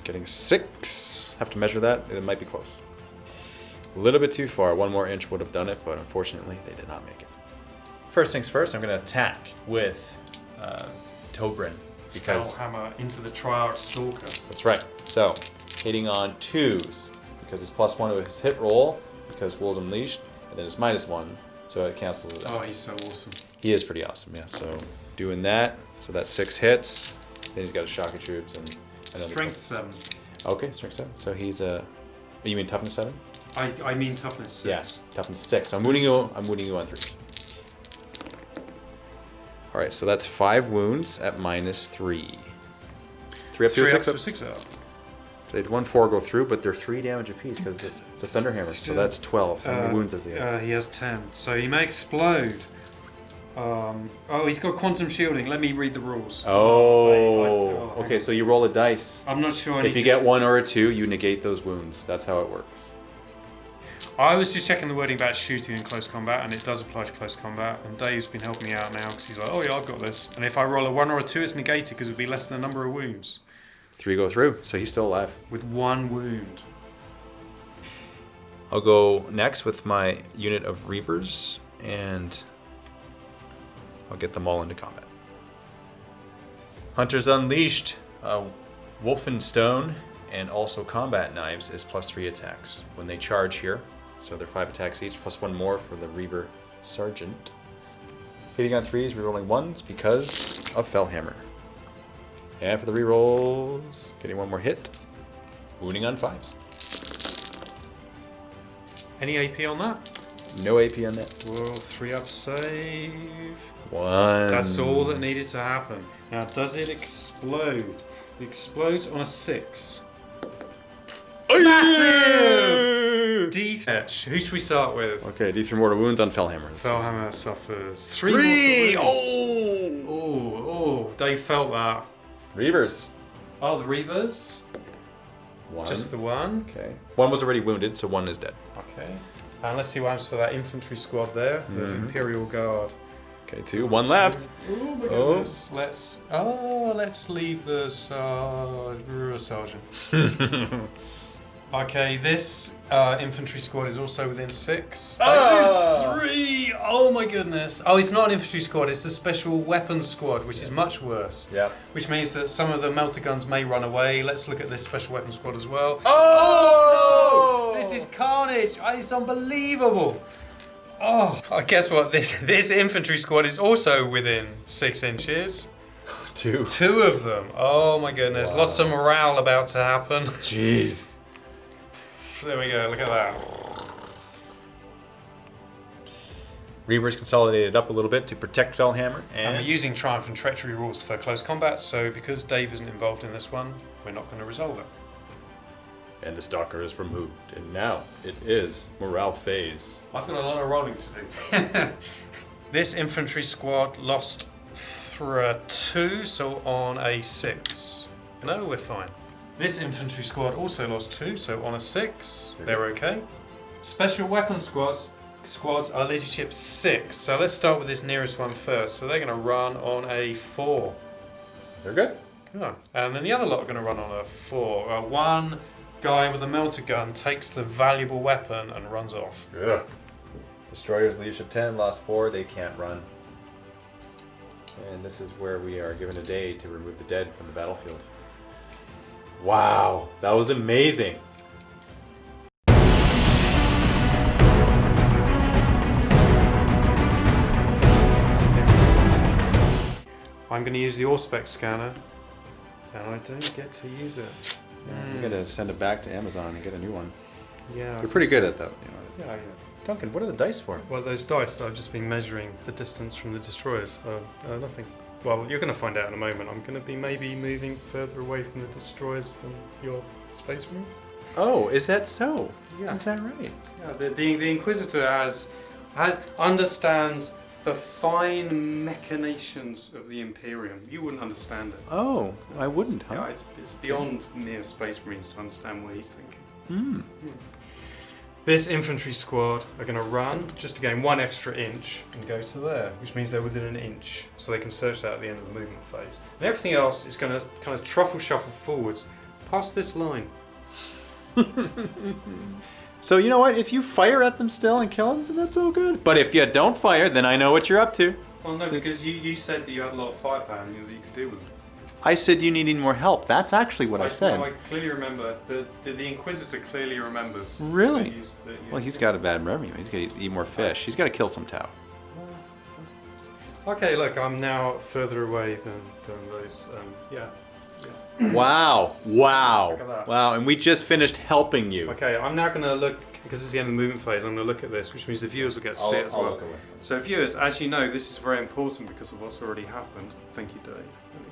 Getting 6. Have to measure that. It might be close. A little bit too far. 1 more inch would have done it, but unfortunately, they did not make it. First things first, I'm going to attack with Tobryn. Because Fellhammer into the Triarch Stalker. that's right. So, hitting on 2s. Because it's +1 to his hit roll, because Wolves Unleashed, and then it's -1, so it cancels it out. Oh, he's so awesome. He is pretty awesome, yeah. So, doing that. So that's 6 hits. Then he's got a Shock of Troops and another Strength 7. Okay, strength 7. So he's a. You mean toughness 7? I mean toughness 6. Yes, toughness 6. So I'm wounding you. I'm wounding you on 3. All right, so that's 5 wounds at -3. 3 up to 6 up. 6 up. So they had 1 4 go through, but they're 3 damage apiece because it's a Thunderhammer. So that's 12. So how many wounds does he have? He has 10. So he may explode. He's got quantum shielding. Let me read the rules. Okay, so you roll a dice. I'm not sure. If you get 1 or a 2, you negate those wounds. That's how it works. I was just checking the wording about shooting in close combat, and it does apply to close combat. And Dave's been helping me out now because he's like, oh yeah, I've got this. And if I roll a 1 or a 2, it's negated because it would be less than the number of wounds. 3 go through, so he's still alive. With 1 wound. I'll go next with my unit of Reavers, and I'll get them all into combat. Hunters Unleashed, Wolfenstone, and also combat knives is +3 attacks when they charge here. So they're 5 attacks each, +1 more for the Reaver Sergeant. Hitting on 3s, rerolling 1s because of Fellhammer. And for the rerolls, getting 1 more hit. Wounding on 5s. Any AP on that? No AP on that. Well, 3-up save. 1. That's all that needed to happen. Now, does it explode? It explodes on a 6. Massive! D-fetch. Who should we start with? Okay, D3 mortal wounds on Fellhammer. Fellhammer suffers 3! Oh! Oh, Dave felt that. Reavers. Oh, the Reavers? 1. Just the one? Okay. 1 was already wounded, so 1 is dead. Okay. And let's see what happens to that infantry squad there with Imperial Guard. Okay, 2. 1 left. Oh my goodness. Let's leave the sergeant. Okay, this infantry squad is also within 6. That is 3! Oh my goodness. Oh, it's not an infantry squad, it's a special weapons squad, which is much worse. Yeah. Which means that some of the melter guns may run away. Let's look at this special weapons squad as well. Oh, no! This is carnage! It's unbelievable! Oh, guess what? This infantry squad is also within 6 inches. 2. 2 of them. Oh my goodness. Wow. Lots of morale about to happen. Jeez. There we go, look at that. Reavers consolidated up a little bit to protect Fellhammer, And we're and using Triumph and Treachery rules for close combat, so because Dave isn't involved in this one, we're not going to resolve it. the Stalker is removed. And now it is morale phase. I've got a lot of rolling to do. This infantry squad lost 2, so on a 6. No, we're fine. This infantry squad also lost 2, so on a 6, they're okay. Special weapon squads are leadership 6, so let's start with this nearest one first. So they're going to run on a 4. They're good. Oh. And then the other lot are going to run on a 4. One guy with a melter gun takes the valuable weapon and runs off. Yeah. Destroyers leadership 10, lost 4, they can't run. And this is where we are given a day to remove the dead from the battlefield. Wow, that was amazing. I'm going to use the Auspex scanner, and I don't get to use it. We're gonna send it back to Amazon and get a new one. Yeah, They're pretty good at that. Yeah. Duncan, what are the dice for? Well, those dice that I've just been measuring the distance from the destroyers are nothing. Well, you're going to find out in a moment. I'm going to be maybe moving further away from the destroyers than your space marines. Oh, is that so? Yeah. Is that right? Yeah, the Inquisitor understands the fine machinations of the Imperium. You wouldn't understand it. Oh, I wouldn't, huh? Yeah, it's beyond mere space marines to understand what he's thinking. Hmm. This infantry squad are going to run just to gain 1 extra inch and go to there, which means they're within an inch, so they can search that at the end of the movement phase. And everything else is going to kind of truffle shuffle forwards past this line. So you know what? If you fire at them still and kill them, then that's all good. But if you don't fire, then I know what you're up to. Well, no, because you said that you had a lot of firepower and that you could deal with them. I said you needed more help. That's actually what I said. No, I clearly remember. The Inquisitor clearly remembers. Really? Well, he's got a bad memory. He's got to eat more fish. He's got to kill some Tau. Okay, look, I'm now further away than those. Yeah. Wow. Wow. Look at that. Wow. And we just finished helping you. Okay, I'm now going to look, because it's the end of the movement phase, I'm going to look at this, which means the viewers will get to see it as well. look away. So viewers, as you know, this is very important because of what's already happened. Thank you, Dave. There we go.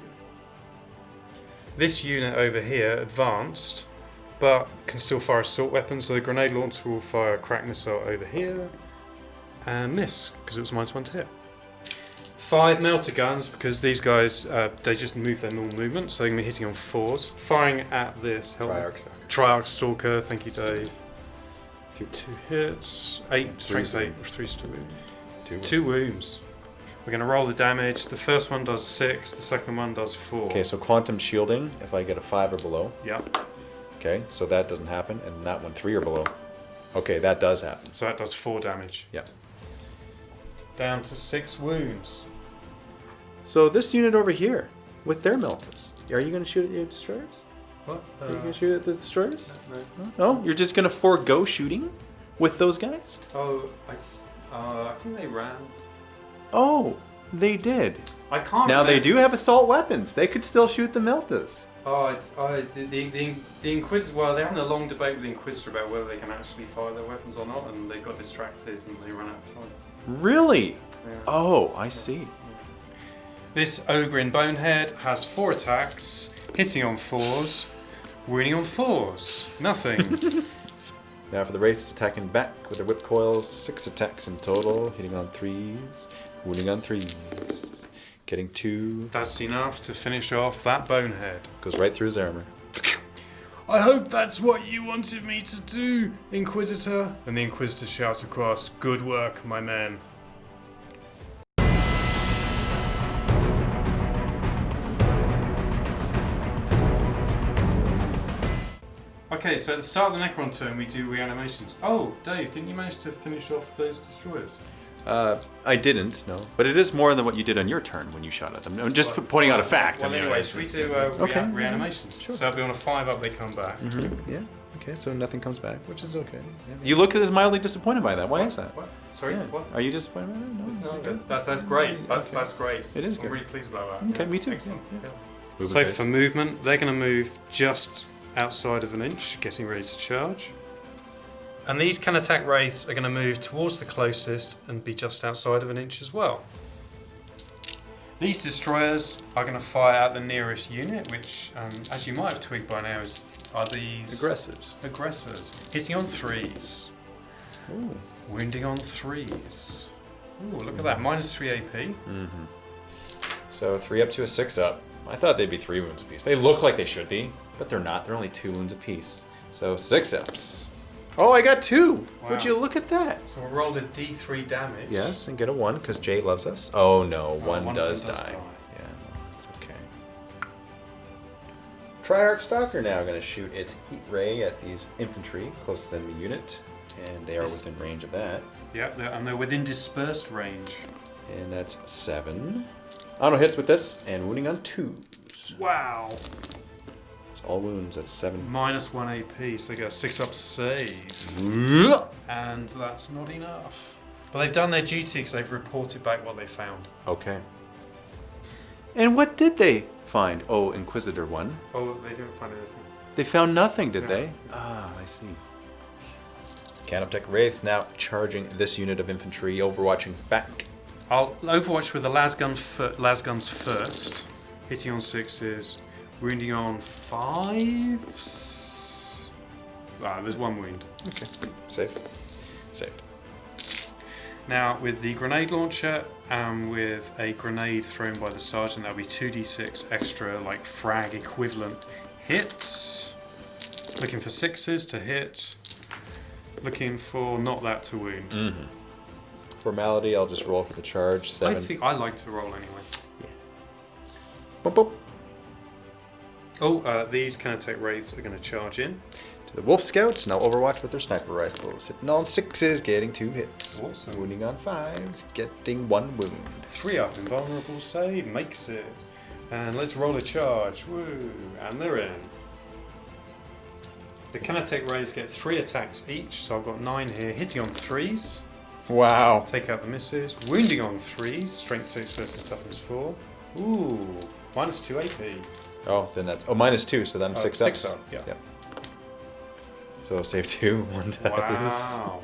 This unit over here advanced, but can still fire assault weapons, so the grenade launcher will fire a crack missile over here, and miss, because it was -1 to hit. 5 melter guns, because these guys, they just move their normal movement, so they're going to be hitting on 4s. Firing at this. Triarch Stalker, thank you, Dave. 2 hits, 8, strength 8, 3 still wounds. 2 wounds. We're going to roll the damage. The first one does 6, the second one does 4. Okay, so quantum shielding, if I get a 5 or below. Yeah. Okay, so that doesn't happen, and that one 3 or below. Okay, that does happen. So that does 4 damage. Yeah. Down to 6 wounds. So this unit over here, with their meltas, are you going to shoot at your destroyers? What? Are you gonna shoot at the destroyers? No. No, you're just gonna forego shooting with those guys? Oh, I think they ran. Oh, they did. I can't. Now they remember. do have assault weapons. They could still shoot the Milthas. The Inquisitor. Well, they're having a long debate with the Inquisitor about whether they can actually fire their weapons or not, and they got distracted and they ran out of time. Really? Yeah. Oh, I see. This Ogre Bonehead has 4 attacks, hitting on 4s, wounding on 4s. Nothing. Now for the race, attacking back with their whip coils, 6 attacks in total, hitting on 3s, wounding on 3s, getting 2. That's enough to finish off that Bonehead. Goes right through his armor. I hope that's what you wanted me to do, Inquisitor. And the Inquisitor shouts across, "Good work, my men." Okay, so at the start of the Necron turn, we do reanimations. Oh, Dave, didn't you manage to finish off those destroyers? I didn't, no. But it is more than what you did on your turn when you shot at them. I'm just pointing out a fact. Well, I mean, anyway, should we do Okay. reanimations? Sure. So I'll be on a 5-up, they come back. Yeah. Okay, so nothing comes back, which is okay. Yeah. You look mildly disappointed by that. Why is that? What? Sorry, Yeah. what? Are you disappointed by that? No. No, that's great. That's, Okay. that's great. It is I'm good. really pleased about that. Okay, me too. Excellent. Yeah. Yeah. Move So in pace. for movement, they're going to move just outside of an inch, getting ready to charge. And these can attack wraiths are going to move towards the closest and be just outside of an inch as well. These destroyers are going to fire at the nearest unit, which, as you might have twigged by now, are these Aggressives. aggressors. Hitting on 3s, Ooh. wounding on 3s. Ooh, look at that, -3 AP. So 3 up to a 6 up. I thought they'd be 3 wounds apiece. They look like they should be, but they're not. They're only 2 wounds apiece. So 6 ups. Oh, I got 2! Wow. Would you look at that? So we'll roll the D3 damage. Yes, and get a 1 because Jay loves us. Oh no, one one does of them die. does die. Yeah, no, it's okay. Triarch Stalker now going to shoot its heat ray at these infantry closest enemy unit, and they are Yes. within range of that. Yep, they're within dispersed range. And that's 7. Auto hits with this, and wounding on 2s. Wow. It's all wounds. That's 7. -1 AP, so they get a 6-up save. Yeah. And that's not enough. But they've done their duty because they've reported back what they found. Okay. And what did they find? Oh, Inquisitor 1. Oh, they didn't find anything. They found nothing, did Yeah. they? Ah, I see. Canoptech Wraiths now charging this unit of infantry, overwatching back. I'll overwatch with the lasguns first, hitting on 6s, wounding on 5s. Ah, there's 1 wound. Okay, saved. Saved. Now with the grenade launcher and with a grenade thrown by the sergeant, that'll be 2d6 extra, like frag equivalent hits. Looking for 6s to hit. Looking for not that to wound. Formality, I'll just roll for the charge. 7. I think I like to roll anyway. Boop, boop. Oh, these Canatech Wraiths are going to charge in. To the Wolf Scouts, now overwatch with their sniper rifles. Hitting on 6s, getting 2 hits. Awesome. Wounding on 5s, getting 1 wound. 3-up, invulnerable save, makes it. And let's roll a charge. Woo! And they're in. The Canatech Wraiths get 3 attacks each, so I've got 9 here. Hitting on 3s, Wow. take out the misses. Wounding on 3s, strength 6 versus toughness 4. Ooh, -2 AP. Oh, then that's... Oh, -2, so then 6 ups. 6 up, yeah. Yep. So save 2, 1 dice. Wow.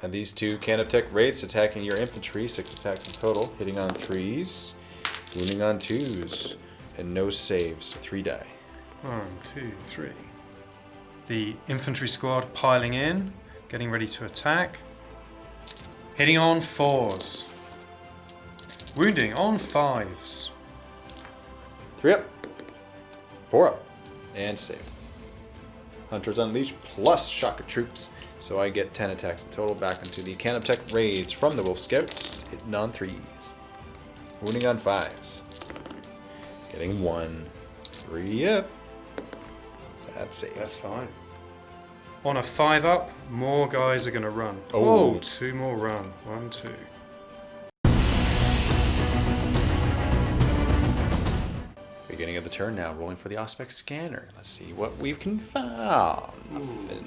And these 2 Canoptech Wraiths attacking your infantry, 6 attacks in total, hitting on 3s, wounding on 2s, and no saves, so 3 die. 1, 2, 3. The infantry squad piling in, getting ready to attack. Hitting on 4s. Wounding on 5s. 3 up, 4 up, and saved. Hunters Unleashed plus Shock of Troops, so I get 10 attacks in total back into the Canoptech Raids from the Wolf Scouts, hitting on 3s. Wounding on 5s. Getting 1. 3 up. That's saves. That's fine. On a 5-up, more guys are going to run. Oh. Oh, 2 more run. 1, 2. Beginning of the turn now, rolling for the Auspex scanner. Let's see what we can find. Nothing.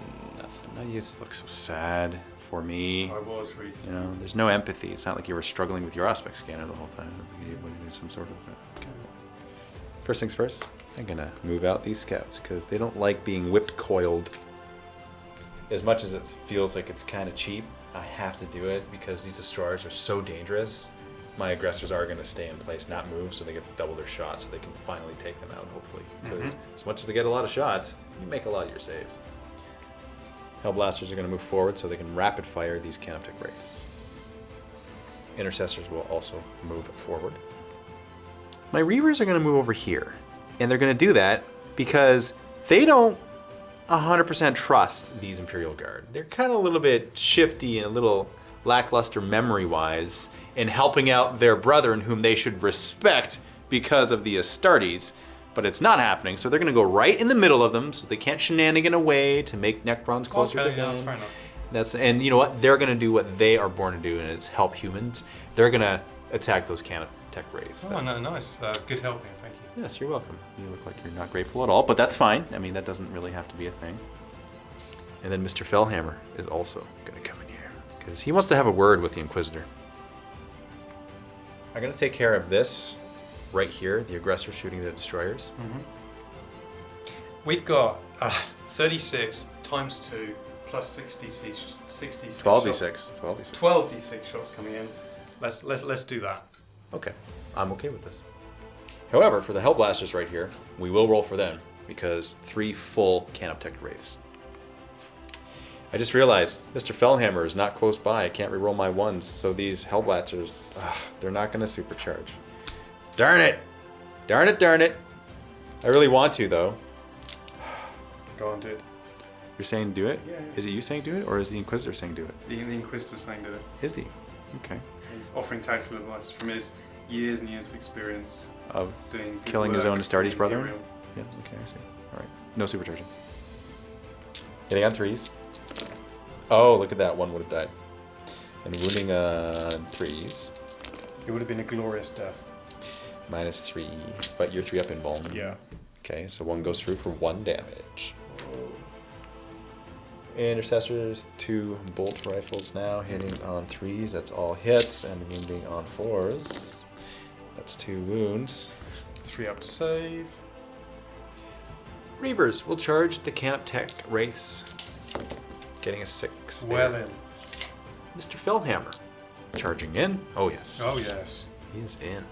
No, you just look so sad for me. I was really You know, there's no empathy. It's not like you were struggling with your Auspex scanner the whole time. You would do some sort of... Okay. First things first, I'm gonna move out these scouts because they don't like being whipped coiled. As much as it feels like it's kind of cheap, I have to do it because these destroyers are so dangerous. My aggressors are going to stay in place, not move, so they get double their shots, so they can finally take them out, hopefully. Because as much as they get a lot of shots, you make a lot of your saves. Hellblasters are going to move forward so they can rapid fire these Canoptek Wraiths. Intercessors will also move forward. My Reavers are going to move over here, and they're going to do that because they don't 100% trust these Imperial Guard. They're kind of a little bit shifty and a little lackluster memory-wise in helping out their brethren whom they should respect because of the Astartes, but it's not happening, so they're going to go right in the middle of them so they can't shenanigan away to make Necrons closer to them. Fair enough. And you know what? They're going to do what they are born to do, and it's help humans. They're going to attack those Canoptek Wraiths. Oh, no, nice. Good helping, thank you. Yes, you're welcome. You look like you're not grateful at all, but that's fine. I mean, that doesn't really have to be a thing. And then Mr. Fellhammer is also going to come in here because he wants to have a word with the Inquisitor. I'm going to take care of this right here, the aggressor shooting the destroyers. We've got 36 times 2 plus 66 12d6. shots. 12d6. 12d6 shots coming in. Let's do that. Okay, I'm okay with this. However, for the Hellblasters right here, we will roll for them because 3 full Canoptek Wraiths. I just realized Mr. Fellhammer is not close by. I can't reroll my ones, so these Hellblasters, they're not going to supercharge. Darn it! Darn it, darn it! I really want to, though. Go on, do it. You're saying do it? Yeah. Is it you saying do it, or is the Inquisitor saying do it? The Inquisitor's saying do it. Is he? Okay. He's offering tactical advice from his years and years of experience Of doing good killing his work own Astartes in brother? Imperial. Yeah, okay, I see. Alright. No supercharging. Hitting on 3s. Oh, look at that. 1 would have died. And wounding on 3s. It would have been a glorious death. -3. But you're 3 up in vuln. Yeah. Okay, so 1 goes through for 1 damage. Intercessors, 2 bolt rifles now, hitting on 3s. That's all hits, and wounding on 4s. That's 2 wounds. 3 up to save. Reavers will charge the Canoptek Wraiths, getting a 6. there. Well in. Mr. Fellhammer, charging in. Oh yes. Oh yes. He is in.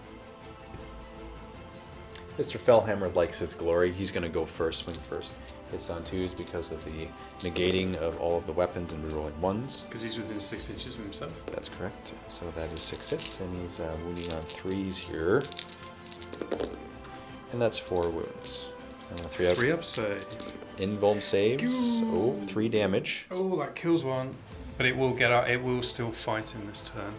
Mr. Fellhammer likes his glory. He's going to go first, swing first. Hits on 2s because of the negating of all of the weapons and rerolling 1s. Because he's within 6 inches of himself. That's correct. So that is 6 hits, and he's wounding on 3s here. And that's 4 wounds. 3 up. 3 up save. Invuln saves. Oh, 3 damage. Oh, that kills 1. But it will get out. It will still fight in this turn.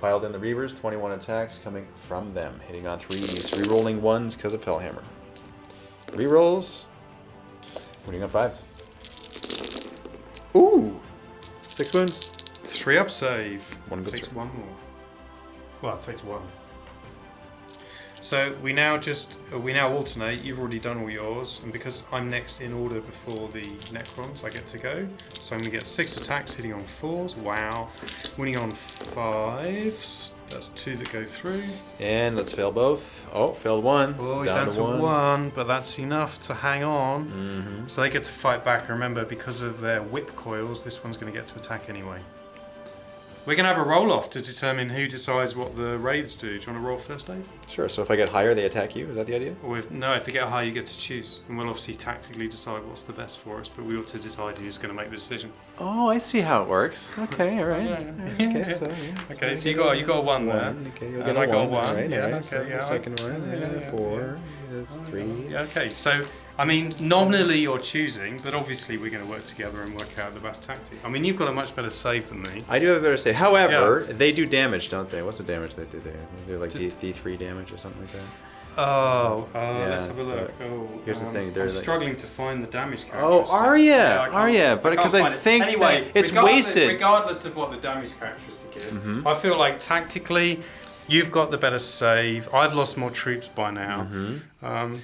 Piled in the Reavers, 21 attacks coming from them, hitting on 3s, rerolling 1s because of Fellhammer. Rerolls, wounding on 5s. Ooh! 6 wounds. 3 up save. 1 goes Takes through. 1 more. Well, it takes 1. So we now alternate. You've already done all yours, and because I'm next in order before the Necrons, I get to go. So I'm gonna get 6 attacks, hitting on 4s. Wow. Winning on 5s. That's 2 that go through. And let's fail both. Oh, failed 1. Oh, he's down to 1, but that's enough to hang on. Mm-hmm. So they get to fight back. Remember, because of their whip coils, this one's going to get to attack anyway. We're going to have a roll-off to determine who decides what the raids do. Do you want to roll first, Dave? Sure, so if I get higher, they attack you? Is that the idea? Or if they get high, you get to choose. And we'll obviously tactically decide what's the best for us, but we ought to decide who's going to make the decision. Oh, I see how it works. Okay, all right. Yeah. Okay, so, yeah. Okay, so you got a 1 there. Okay, you'll And get I a got 1. 1. All right, Yeah, all right. okay, So yeah. second one, Yeah. 4, 3. Yeah, okay, so, I mean, nominally you're choosing, but obviously we're going to work together and work out the best tactic. I mean, you've got a much better save than me. I do have a better say. However, they do damage, don't they? What's the damage they do there? They do like D3 damage or something like that. Let's have a look. Here's the thing, they're I'm like- struggling to find the damage Oh, characteristic. are ya? Yeah, I Are can't- ya? But I can't because I find it. think anyway, that it's regardless- wasted. Regardless of what the damage characteristic is, Mhm. I feel like tactically, You've got the better save. I've lost more troops by now.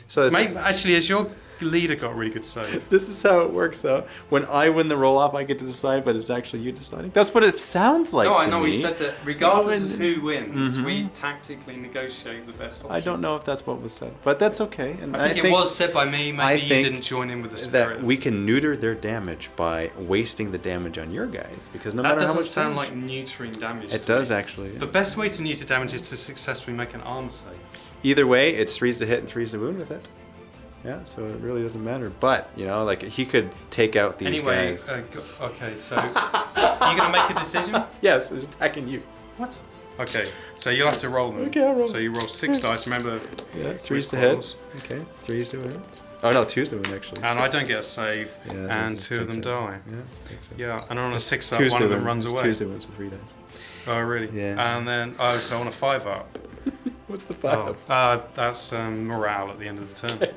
So this is- Actually, has your leader got a really good save? This is how it works out. When I win the roll off, I get to decide, but it's actually you deciding. That's what it sounds like. No, to I know. me. We said that regardless No, of who wins, we tactically negotiate the best option. I don't know if that's what was said, but that's okay. And I think it was said by me. I Maybe you think didn't join in with the spirit. that we can neuter their damage by wasting the damage on your guys, because no That matter how doesn't much sound damage, like neutering damage. it to does me. actually. Yeah. The best way to neuter damage is to successfully make an armor save. Either way, it's 3s to hit and 3s to wound with it. Yeah, so it really doesn't matter. But you know, like he could take out these Anyway, guys. okay, so you gonna make a decision? Yes, it's attacking you. What? Okay, so you'll have to roll them. Okay, I'll roll. So you roll 6 dice. Remember, Yeah, 3s with to hit. rolls. Okay, 3s to wound. Oh no, 2s to wound actually. And I don't get a save, Yeah, and that's 2 of them takes it. die. Yeah, takes it. Yeah, and on a 6 up, 2s one to of them wound. runs It's away. 2s to wound, so 3 dice. Oh, really? Yeah. And then, so on a 5 up. What's the 5? That's morale at the end of the turn.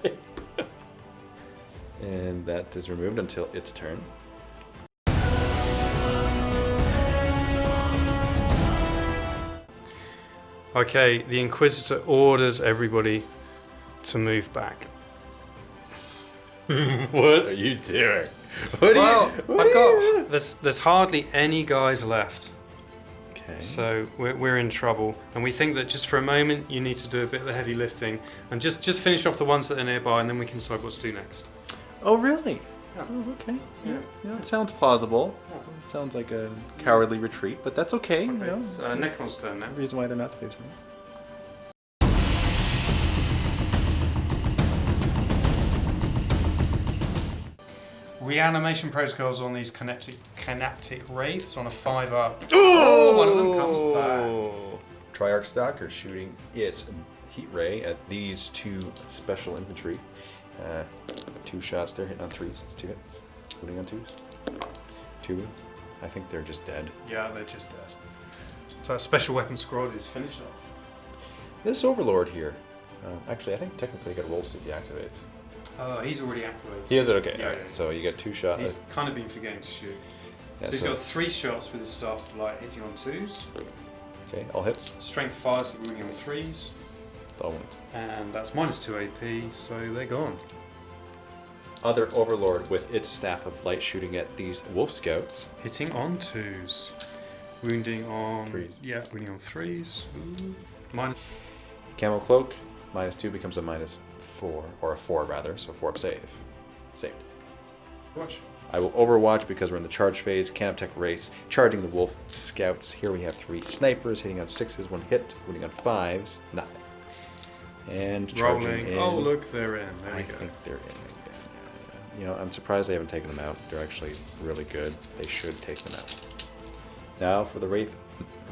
And that is removed until its turn. Okay, the Inquisitor orders everybody to move back. What are you doing? There's hardly any guys left, Okay. so we're in trouble, and we think that just for a moment you need to do a bit of the heavy lifting and just finish off the ones that are nearby, and then we can decide what to do next. Oh, really? Yeah. Oh, okay. Yeah. Yeah, it sounds plausible. It sounds like a cowardly retreat, but that's okay. You know? It's Necron's turn now. No reason why they're not Space Marines. Reanimation protocols on these canaptic wraiths on a 5 up. Oh, one of them comes back. Triarch Stalker shooting its heat ray at these 2 special infantry. 2 shots there, hitting on 3s. It's 2 hits. Shooting on 2s. 2 wounds. I think they're just dead. Yeah, they're just dead. So that special weapon squad is finished off. This Overlord here. Actually, I think technically you got rolls to deactivate. Oh, he's already activated. He has it, okay. Yeah, Alright, yeah. so you get 2 shots. He's kind of been forgetting to shoot. Yeah, So he's got 3 shots with his staff, like hitting on 2s. Okay, all hits. Strength 5, so wounding on 3s. All wounds. And that's minus 2 AP, so they're gone. Other Overlord with its staff of light shooting at these Wolf Scouts. Hitting on 2s. Wounding on... 3s. Yeah, wounding on 3s. Ooh. Minus... Camo Cloak, -2 becomes a -4, or a 4 rather, so 4 up save. Saved. Watch. I will Overwatch because we're in the charge phase. Canoptech race, charging the Wolf Scouts. Here we have 3 snipers, hitting on 6s, 1 hit, wounding on 5s, nothing. And charging Rolling. in. Oh, look, they're in. There we I go. think they're in. Yeah. You know, I'm surprised they haven't taken them out. They're actually really good. They should take them out. Now for the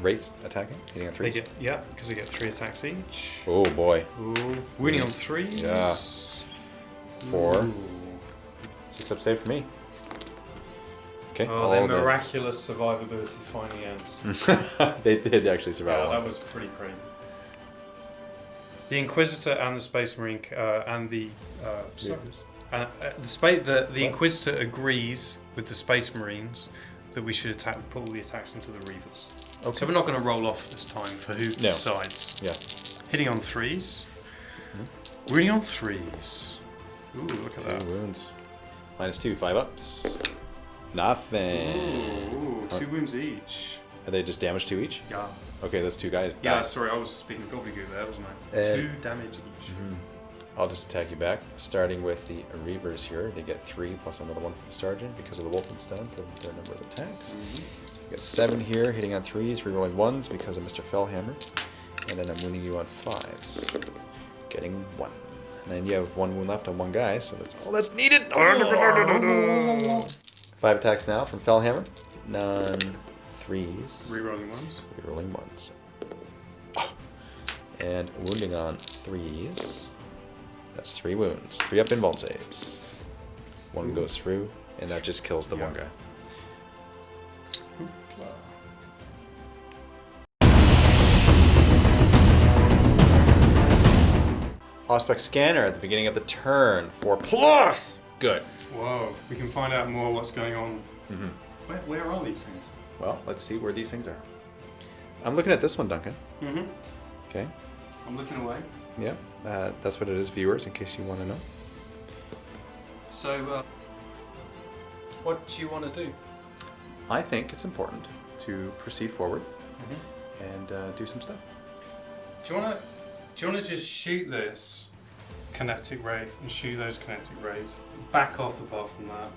Wraiths attacking, hitting on 3s. They get, yeah, because they get 3 attacks each. Oh boy. Ooh. Wounding on 3s. Yeah. 4. Ooh. 6 up save for me. Okay. Oh, their miraculous survivability finally ends. They did actually survive. Yeah, that was pretty crazy. The Inquisitor and the Space Marine and the the Inquisitor agrees with the Space Marines that we should put all the attacks into the Reavers. Okay. So we're not going to roll off this time for who No. decides. Yeah. Hitting on 3s. Wounding on 3s. Ooh, look at 2 that. wounds. -2, 5 ups. Nothing. Ooh, 2 wounds each. Are they just damage 2 each? Yeah. Okay, that's 2 guys. Yeah, Die. sorry, I was speaking gobbledygook there, wasn't I? 2 damage each. I'll just attack you back. Starting with the Reavers here. They get 3 plus another 1 for the Sergeant because of the Wolf and Stun for their number of attacks. So you get 7 here, hitting on 3s, rerolling 1s because of Mr. Fellhammer. And then I'm wounding you on 5s. Getting 1. And then you have 1 wound left on 1 guy, so that's all that's needed. 5 attacks now from Fellhammer. None 3s. Rerolling ones. Rerolling 1s. And wounding on 3s. That's 3 wounds. 3 up invuln saves. 1 goes through, and that just kills the 1 guy. Auspex scanner at the beginning of the turn for plus. Good. Whoa, we can find out more what's going on. Where are these things? Well, let's see where these things are. I'm looking at this one, Duncan. Okay. I'm looking away. Yeah. That's what it is, viewers, in case you want to know. So, what do you want to do? I think it's important to proceed forward and do some stuff. Do you want to just shoot this kinetic wraith and shoot those kinetic wraiths? Back off apart from that.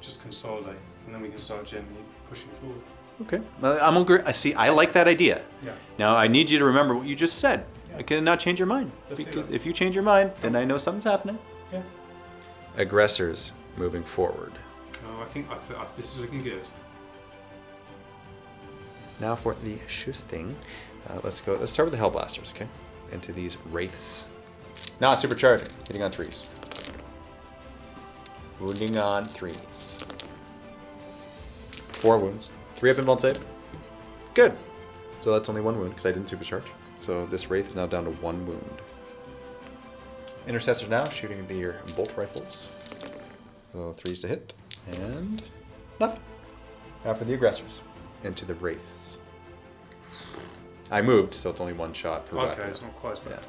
Just consolidate, and then we can start gently pushing forward. Okay. I'm agree. I like that idea. Yeah. Now I need you to remember what you just said. Yeah. I cannot change your mind. Let's do Because that. if you change your mind, then I know something's happening. Yeah. Aggressors moving forward. Oh, I think this is looking good. Now for the shusting. Let's go. Let's start with the Hellblasters, okay? Into these wraiths. Not supercharging. Hitting on 3s. Wounding on 3s. 4 wounds. 3 up invuln save. Good. So that's only 1 wound because I didn't supercharge. So this wraith is now down to 1 wound. Intercessors now shooting their bolt rifles. So 3s to hit. And nothing. Now for the aggressors. Into the wraiths. I moved, so it's only 1 shot per weapon. Okay, it's not quite as bad.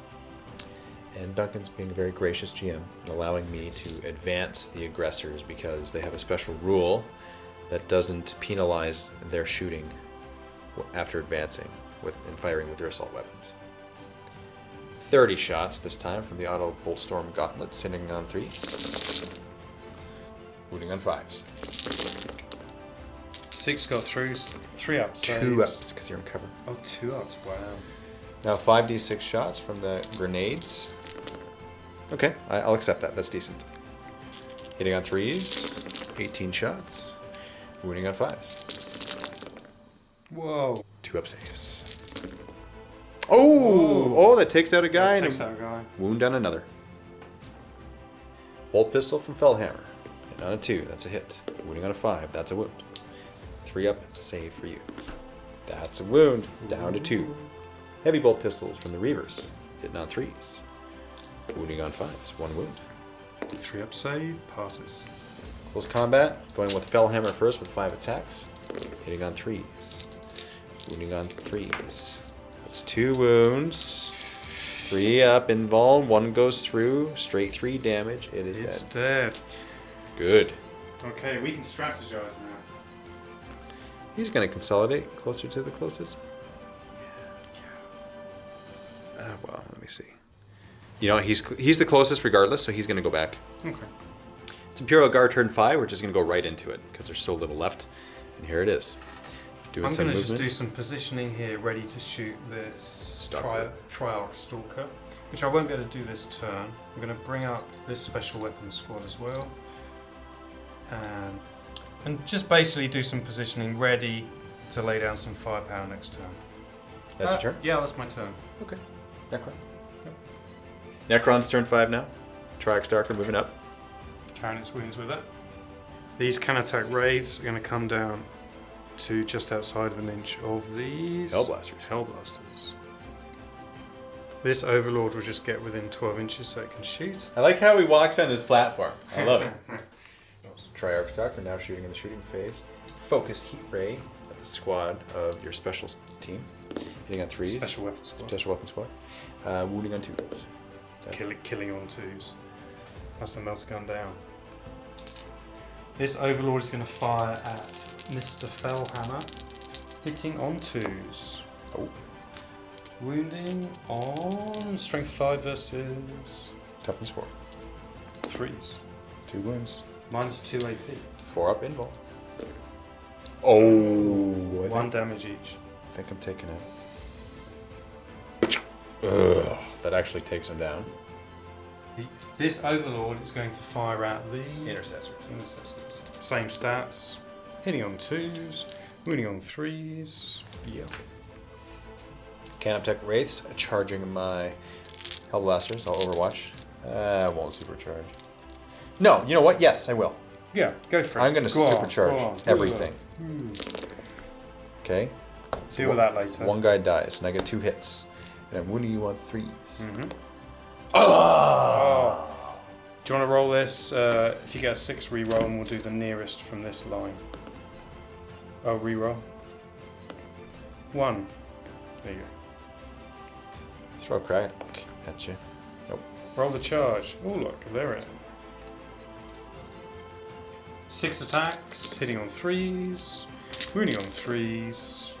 And Duncan's being a very gracious GM and allowing me to advance the aggressors because they have a special rule that doesn't penalize their shooting after advancing and firing with their assault weapons. 30 shots this time from the auto bolt storm gauntlets, hitting on 3s, wounding on 5s. 6 got throughs, 3 ups. 2 ups because you're in cover. Oh, 2 ups, wow. Now 5d6 shots from the grenades. Okay, I'll accept that. That's decent. Hitting on 3s, 18 shots, wounding on 5s. Whoa. 2 up saves. Oh, that takes out a guy. Takes out a guy. Wound on another. Bolt pistol from Fellhammer. Hit on a 2, that's a hit. Wounding on a 5, that's a wound. 3 up, save for you. That's a wound, down to 2. Heavy bolt pistols from the Reavers. Hitting on 3s. Wounding on 5s, 1 wound. 3 up save, passes. Close combat, going with Fellhammer first with 5 attacks. Hitting on 3s. Wounding on 3s. That's 2 wounds. 3 up, invuln, 1 goes through, straight 3 damage. It is It's dead. dead. Good. Okay, we can strategize now. He's going to consolidate closer to the closest. Well, let me see. You know, he's the closest regardless, so he's going to go back. Okay. It's Imperial Guard turn 5. We're just going to go right into it because there's so little left. And here it is. Doing I'm some going to just movement. do some positioning here, ready to shoot this Stalker. Triarch Stalker, which I won't be able to do this turn. I'm going to bring up this special weapons squad as well. And just basically do some positioning, ready to lay down some firepower next turn. That's your turn? Yeah, that's my turn. Okay. Necrons. Necron's turn 5 now. Triarch Stalker moving up. Carrying its wounds with it. These can attack wraiths are going to come down to just outside of an inch of these Hellblasters. This Overlord will just get within 12 inches so it can shoot. I like how he walks on his platform. I love it. Triarch Stalker now shooting in the shooting phase. Focused heat ray at the squad of your special team. Hitting on 3s. Special weapon squad. Special weapon squad. Wounding on 2s. Killing on 2s. That's the melter gun down. This Overlord is going to fire at Mr. Fellhammer, hitting on 2s. Oh. Wounding on strength 5 versus Toughness 4. 3s. 2 wounds. Minus 2 AP. 4 up invuln. Oh. I 1 damage each. think I'm taking it. Ugh. That actually takes him down. This Overlord is going to fire at the Intercessors. Same stats. Hitting on 2s, wounding on 3s. Yeah. Can't attack wraiths. Charging my Hellblasters. I'll overwatch. I won't supercharge. No, you know what? Yes, I will. Yeah, go for it. I'm going to Go on, supercharge go on, everything. go on. Okay. So Deal with that later. One guy dies, and I get 2 hits. And I'm wounding you on 3s. Mm-hmm. Oh! Do you want to roll this? If you get a 6 reroll, and we'll do the nearest from this line. Oh, reroll. 1. There you go. Throw a crack at you. Nope. Roll the charge. Oh look, they're in. 6 attacks, hitting on 3s, wounding on 3s,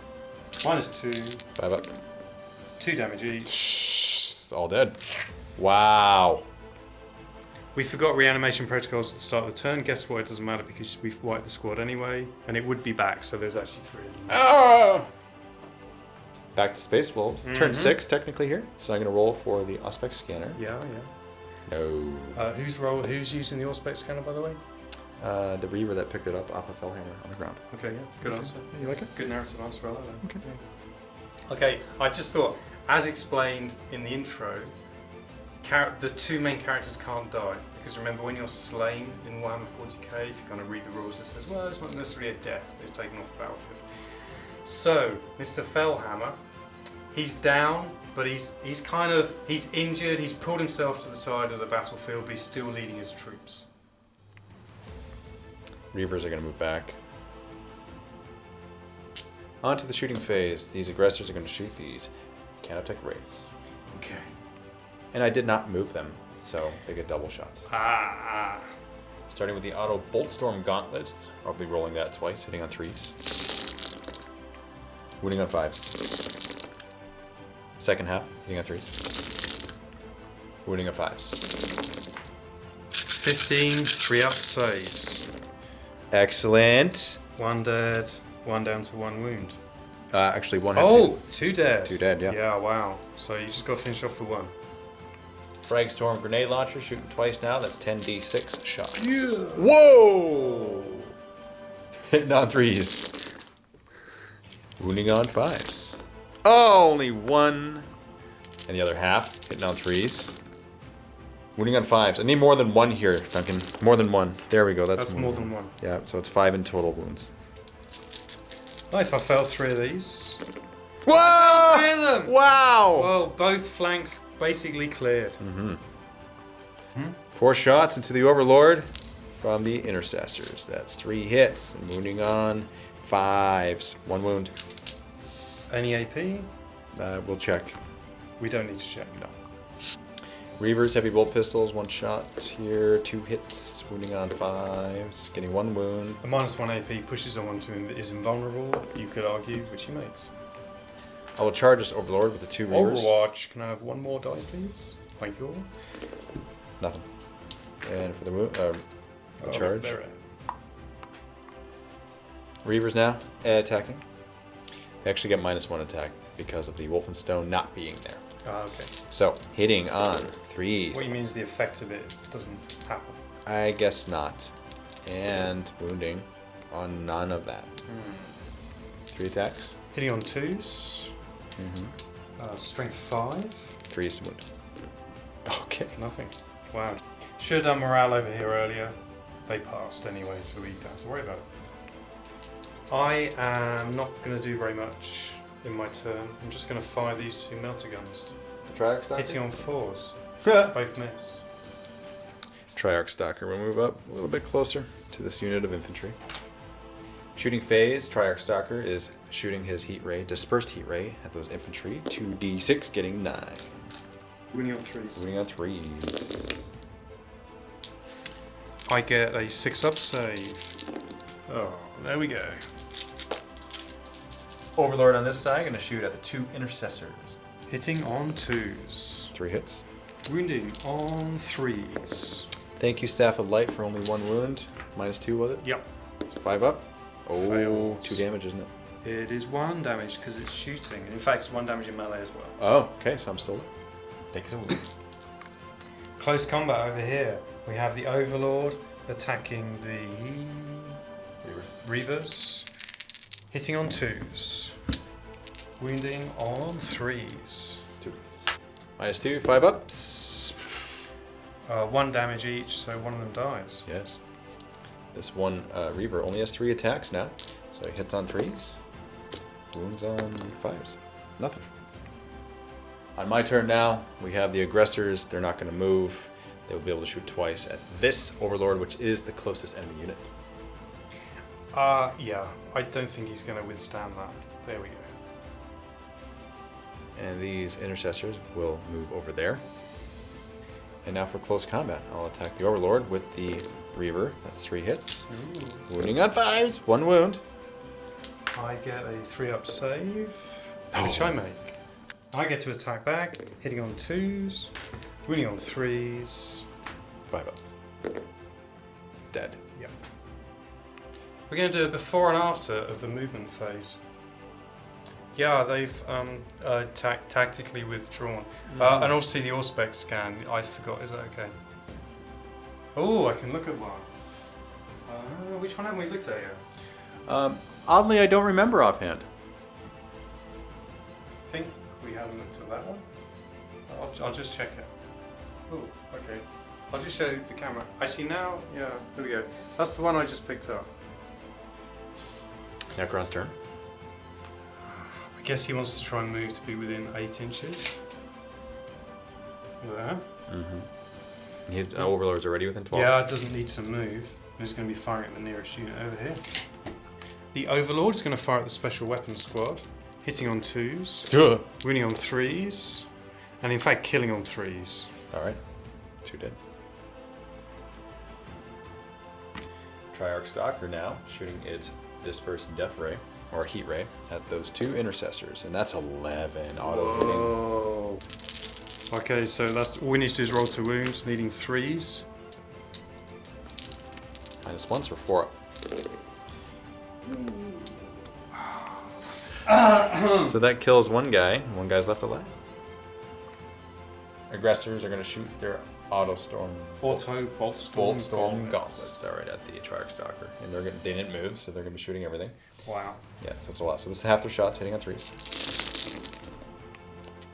-2, 5 up. 2 damage each. All dead. Wow. We forgot reanimation protocols at the start of the turn. Guess what? It doesn't matter because we've wiped the squad anyway, and it would be back. So there's actually 3 of them. Ah! Back to Space Wolves. Turn 6 technically here. So I'm going to roll for the Auspex scanner. Yeah. No. Who's using the Auspex scanner, by the way? The Reaver that picked it up off of Fellhammer on the ground. Okay, yeah, good answer. You like it? Good narrative answer. I like that. Okay. Yeah. Okay, I just thought, as explained in the intro, the 2 main characters can't die. Because remember, when you're slain in Warhammer 40k, if you kind of read the rules, it says, well, it's not necessarily a death, but it's taken off the battlefield. So, Mr. Fellhammer, he's down, but he's injured, he's pulled himself to the side of the battlefield, but he's still leading his troops. Reavers are going to move back. On to the shooting phase. These aggressors are going to shoot these Canoptech Wraiths. Okay. And I did not move them, so they get double shots. Starting with the auto Boltstorm Gauntlets. I'll be rolling that twice, hitting on 3s. Wounding on 5s. Second half, hitting on 3s. Wounding on 5s. 15 3-up saves. Excellent. 1 dead, 1 down to 1 wound. Actually, 1 had Oh, 2 dead. 2 dead, yeah. Yeah, wow. So you just got to finish off the 1. Frag Storm Grenade Launcher shooting twice now. That's 10d6 shots. Yeah. Whoa! Hitting on 3s. Wounding on 5s. Oh, only 1. And the other half hitting on 3s. Wounding on 5s. I need more than 1 here, Duncan. More than 1. There we go. That's more than 1. Yeah, so it's 5 in total wounds. Nice, I failed 3 of these. Whoa! 3 of them! Wow! Well, both flanks basically cleared. 4 shots into the Overlord from the Intercessors. That's 3 hits and wounding on 5s. 1 wound. Any AP? We'll check. We don't need to check. No. Reavers, heavy bolt pistols, 1 shot here, 2 hits, wounding on 5s, getting 1 wound. The -1 AP pushes on one to is invulnerable, you could argue, which he makes. I will charge this Overlord with the 2 Reavers. Overwatch, can I have 1 more die, please? Thank you all. Nothing. And for the wound, the charge. They're in. Reavers now, attacking. They actually get -1 attack because of the Wolfenstone not being there. Okay. So, hitting on 3s. What you mean is the effect of it doesn't happen. I guess not. And wounding on none of that. 3 attacks. Hitting on 2s. Strength 5. 3s to wound. Okay. Nothing. Wow. Should have done morale over here earlier. They passed anyway, so we don't have to worry about it. I am not going to do very much in my turn. I'm just going to fire these 2 melter guns. The Triarch Stalker? Hitting on 4s. Both miss. Triarch Stalker will move up a little bit closer to this unit of infantry. Shooting phase, Triarch Stalker is shooting his heat ray, dispersed heat ray at those infantry. 2d6 getting 9. Winning on 3s. Winning on 3s. I get a 6-up save. Oh, there we go. Overlord on this side, going to shoot at the 2 Intercessors. Hitting on 2s. 3 hits. Wounding on 3s. Thank you, Staff of Light, for only 1 wound. -2, was it? Yep. So 5 up. Oh, Fails. 2 damage, isn't it? It is 1 damage because it's shooting. In fact, it's 1 damage in melee as well. Oh, okay, so I'm still there. Take some wound. Close combat over here. We have the Overlord attacking the Reavers. Hitting on 2s. Wounding on 3s. 2. -2, 5 ups. 1 damage each, so one of them dies. Yes. This one Reaver only has 3 attacks now, so he hits on 3s, wounds on 5s. Nothing. On my turn now, we have the aggressors. They're not going to move. They will be able to shoot twice at this Overlord, which is the closest enemy unit. Yeah, I don't think he's going to withstand that. There we go. And these intercessors will move over there. And now for close combat, I'll attack the Overlord with the Reaver. That's 3 hits. Ooh. Wounding on 5s, 1 wound. I get a 3-up save, which I make. I get to attack back, hitting on 2s, wounding on 3s. 5 up. Dead. Yep. We're going to do a before and after of the movement phase. Yeah, they've tactically withdrawn. And obviously the Auspex scan, I forgot, is that okay? Oh, I can look at one. Which one haven't we looked at yet? Oddly, I don't remember offhand. I think we haven't looked at that one. I'll just check it. Oh, okay. I'll just show you the camera. Actually now, yeah, there we go. That's the one I just picked up. Necron's turn. I guess he wants to try and move to be within 8 inches. There. His Overlord's already within 12. Yeah, it doesn't need to move. He's going to be firing at the nearest unit over here. The Overlord is going to fire at the Special Weapons Squad, hitting on 2s, winning on 3s, and in fact killing on 3s. Alright. 2 dead. Triarch Stalker now shooting its dispersed death ray, or heat ray, at those 2 intercessors, and that's 11 auto hitting. Whoa. Okay, so that's all we need to do is roll to wound, needing 3s. -1 for 4 up. So that kills 1 guy. 1 guy's left alive. Aggressors are going to shoot their bolt storm gauntlets. All right, at the Triarch Stalker, and they didn't move, so they're going to be shooting everything. Wow. Yeah, so it's a lot. So this is half their shots hitting on 3s,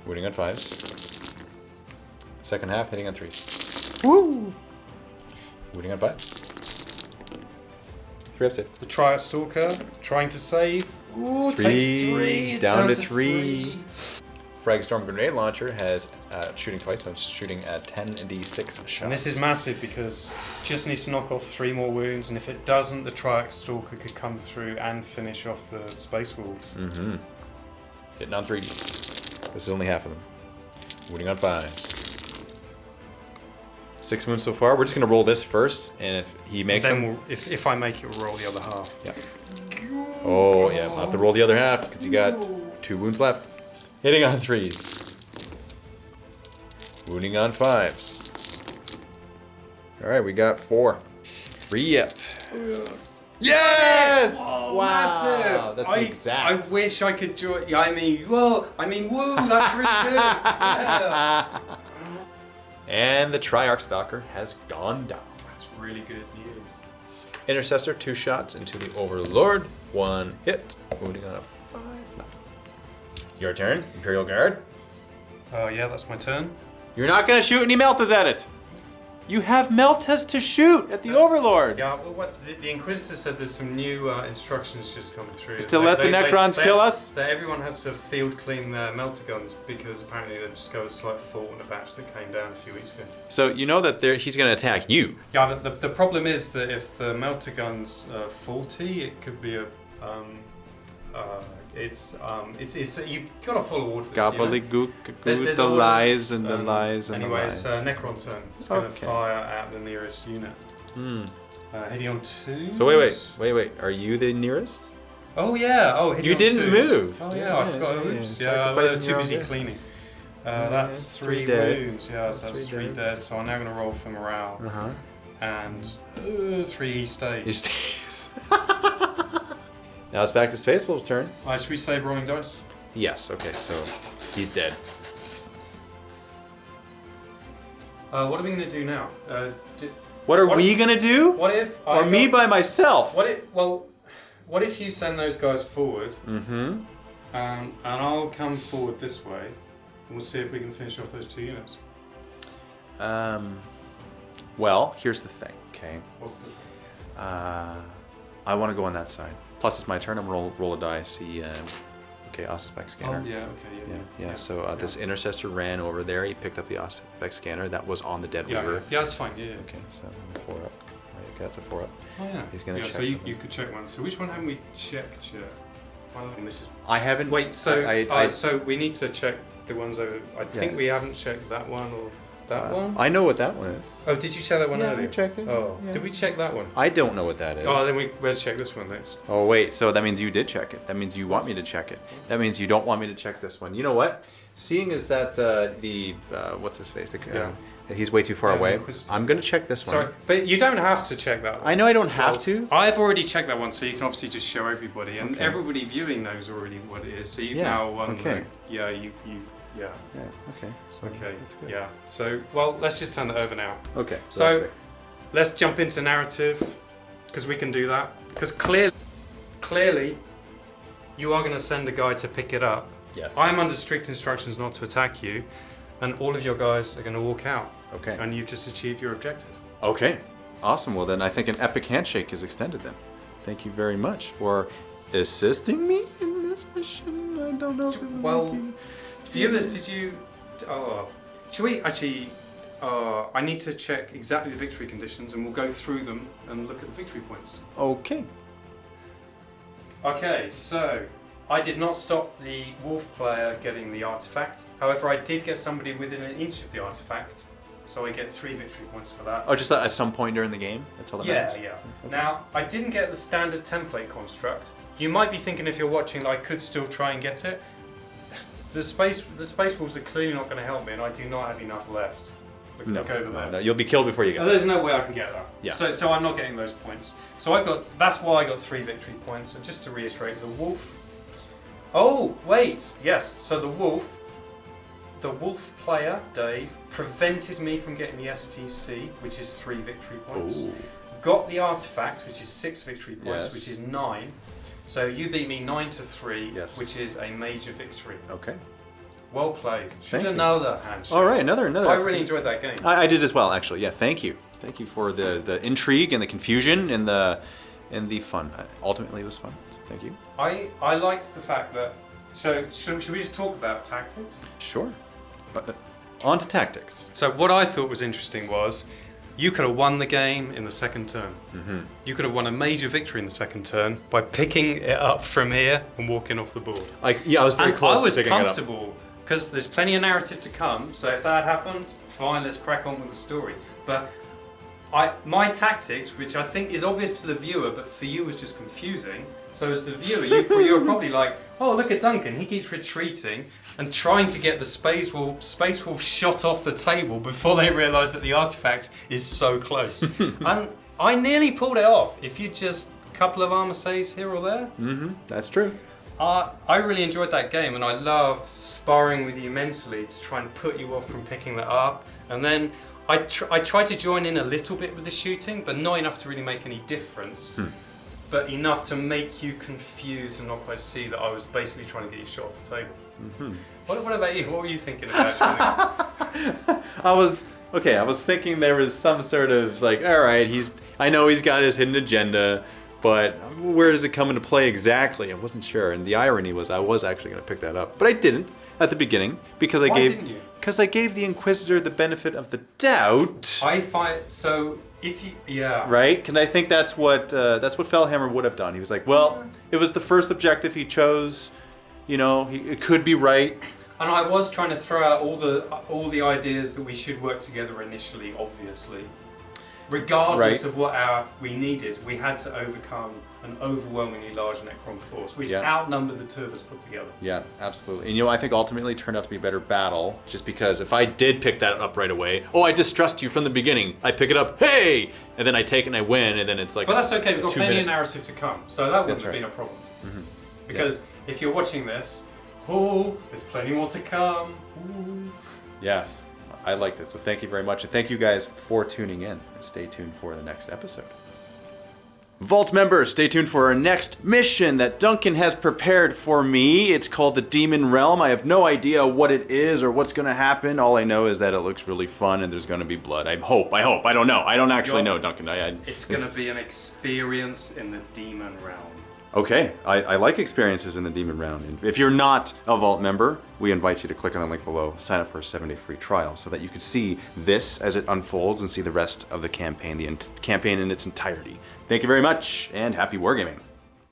wounding on 5s. Second half hitting on 3s. Woo! Wounding on 5s. 3 up save. The Triarch Stalker trying to save. Ooh, 3, takes 3. It's down to 3. Frag Storm Grenade Launcher has shooting twice, so I'm shooting at 10d6 shots. And this is massive because just needs to knock off 3 more wounds, and if it doesn't, the Triarch Stalker could come through and finish off the Space Wolves. Hitting on 3d. This is only half of them. Wounding on 5s. 6 wounds so far. We're just going to roll this first, and if he makes them... If I make it, we'll roll the other half. Yeah. Oh, yeah. I'll have to roll the other half, because you got 2 wounds left. Hitting on 3s. Wounding on 5s. Alright, we got 4. 3 up. Yes! Oh, wow! Massive! That's exact. I wish I could join... Yeah, I mean, whoa! That's really good! Yeah. And the Triarch Stalker has gone down. That's really good news. Intercessor, 2 shots into the Overlord. 1 hit. Wounding on a 5. No. Your turn, Imperial Guard. Oh yeah, that's my turn. You're not going to shoot any Meltas at it. You have Meltas to shoot at the Overlord. Yeah, well, what the Inquisitor said there's some new instructions just come through. Is to let the Necrons kill us? That everyone has to field clean their melter guns because apparently they've discovered a slight fault in a batch that came down a few weeks ago. So you know that he's going to attack you. Yeah, but the problem is that if the melter gun's faulty, it could be a you've got to follow orders. Gobbledygook, There's the orders, lies and the lies and anyway, the lies. it's Necron turn. It's going to fire at the nearest unit. Hitting on 2. So wait. Are you the nearest? Oh yeah. Oh, hitting you on didn't 2s. move. Oh yeah, I forgot. Oops. Yeah, we're too busy cleaning. That's 3 wounds. Yeah, so that's 3 dead. So I'm now going to roll for morale. And 3 he stays. He stays. Now it's back to Space Wolf's turn. Should we save rolling dice? Yes. Okay. So he's dead. What are we going to do now? What are we gonna do? What if? Or me by myself? What if you send those guys forward? And I'll come forward this way, and we'll see if we can finish off those 2 units. Well, here's the thing. Okay. What's the thing? I want to go on that side. Plus, it's my turn. I'm gonna roll a die. See. Okay, Auspex scanner. Oh yeah. Okay. Yeah. So this intercessor ran over there. He picked up the Auspex scanner that was on the dead river. Yeah, that's fine. Yeah. Okay, so 4 up. Right, okay, that's a 4 up. Oh yeah. He's gonna check. So you could check one. So which one haven't we checked yet? Well, this is. I haven't. Wait. So so we need to check the ones over. I think we haven't checked that one or that one. I know what that one is. Oh, did you check that one Yeah, earlier? I checked it. Oh, Yeah. did we check that one? I don't know what that is. Oh, then we better check this one next. Oh wait, so that means you did check it. That means you want me to check it. That means you don't want me to check this one. You know what? Seeing as that what's his face? He's way too far away. I'm gonna check this one. Sorry, but you don't have to check that one. I know I don't have to. I've already checked that one, so you can obviously just show everybody, and Okay. everybody viewing knows already what it is. So you've Yeah, now won. okay. Yeah. Yeah. Okay. So Okay. that's good. Yeah. So well, let's just turn that over now. Okay. So that's it. let's jump into narrative, because we can do that. Because clearly, you are going to send a guy to pick it up. Yes. I'm under strict instructions not to attack you, and all of your guys are going to walk out. Okay. And you've just achieved your objective. Okay. Awesome. Well then, I think an epic handshake is extended then. Thank you very much for assisting me in this mission. I don't know. If it would Well, be- viewers, did you? Should we actually? I need to check exactly the victory conditions, and we'll go through them and look at the victory points. Okay. Okay, so I did not stop the wolf player getting the artifact. However, I did get somebody within an inch of the artifact, so I get 3 victory points for that. Oh, just at some point during the game. That's all that Yeah, matters. yeah. Now, I didn't get the standard template construct. You might be thinking if you're watching that I could still try and get it. The space wolves are clearly not going to help me, and I do not have enough left. Look over there. No, you'll be killed before you get Oh, there. there's no way I can get that. Yeah. So I'm not getting those points. So that's why I got 3 victory points. And just to reiterate, the wolf. Oh wait, yes. So the wolf player Dave prevented me from getting the STC, which is 3 victory points. Ooh. Got the artifact, which is 6 victory points, Yes. which is 9. So you beat me 9-3, Yes. which is a major victory. Okay. Well played. Should Thank have you. known that handshake. All right. Another. I really enjoyed that game. I did as well, actually. Yeah. Thank you. Thank you for the intrigue and the confusion and the fun. Ultimately, it was fun. So thank you. I liked the fact that. So should we just talk about tactics? Sure. But on to tactics. So what I thought was interesting was, you could have won the game in the second turn. Mm-hmm. You could have won a major victory in the second turn by picking it up from here and walking off the board. I was very And close. I was to picking it up. comfortable because there's plenty of narrative to come. So if that happened, fine, let's crack on with the story. But my tactics, which I think is obvious to the viewer, but for you was just confusing. So as the viewer, you were probably like, oh, look at Duncan, he keeps retreating and trying to get the Space Wolf shot off the table before they realise that the artifact is so close. And I nearly pulled it off. If you just a couple of armor saves here or there. Mm-hmm. That's true. I really enjoyed that game, and I loved sparring with you mentally to try and put you off from picking that up. And then I tried to join in a little bit with the shooting, but not enough to really make any difference. But enough to make you confused and not quite see that I was basically trying to get you shot off the table. Mm-hmm. What about you? What were you thinking about? I was thinking there was some sort of like, all right, I know he's got his hidden agenda, but where does it come into play exactly? I wasn't sure, and the irony was I was actually going to pick that up, but I didn't at the beginning because Why didn't you? Because I gave the Inquisitor the benefit of the doubt. I find so. If you, yeah. Right? Because I think that's what Fellhammer would have done. He was like, well, it was the first objective he chose. You know, it could be right. And I was trying to throw out all the ideas that we should work together initially, obviously. Regardless Right. of what we needed, we had to overcome an overwhelmingly large Necron force, which Yeah. outnumbered the two of us put together. Yeah, absolutely. And I think ultimately it turned out to be a better battle, just because if I did pick that up right away, I distrust you from the beginning. I pick it up, hey, and then I take it and I win, and then it's like. But that's okay. We've got plenty of 2-minute. narrative to come, so that wouldn't That's have right. been a problem. Mhm. Because if you're watching this, there's plenty more to come. Yes, I like this. So thank you very much, and thank you guys for tuning in. And stay tuned for the next episode. Vault members, stay tuned for our next mission that Duncan has prepared for me. It's called the Demon Realm. I have no idea what it is or what's going to happen. All I know is that it looks really fun and there's going to be blood. I hope. I don't know. I don't actually know, Duncan. It's going to be an experience in the demon realm. Okay, I like experiences in the Demon Realm. And if you're not a Vault member, we invite you to click on the link below, sign up for a 7-day free trial so that you can see this as it unfolds and see the rest of the campaign in its entirety. Thank you very much, and happy wargaming.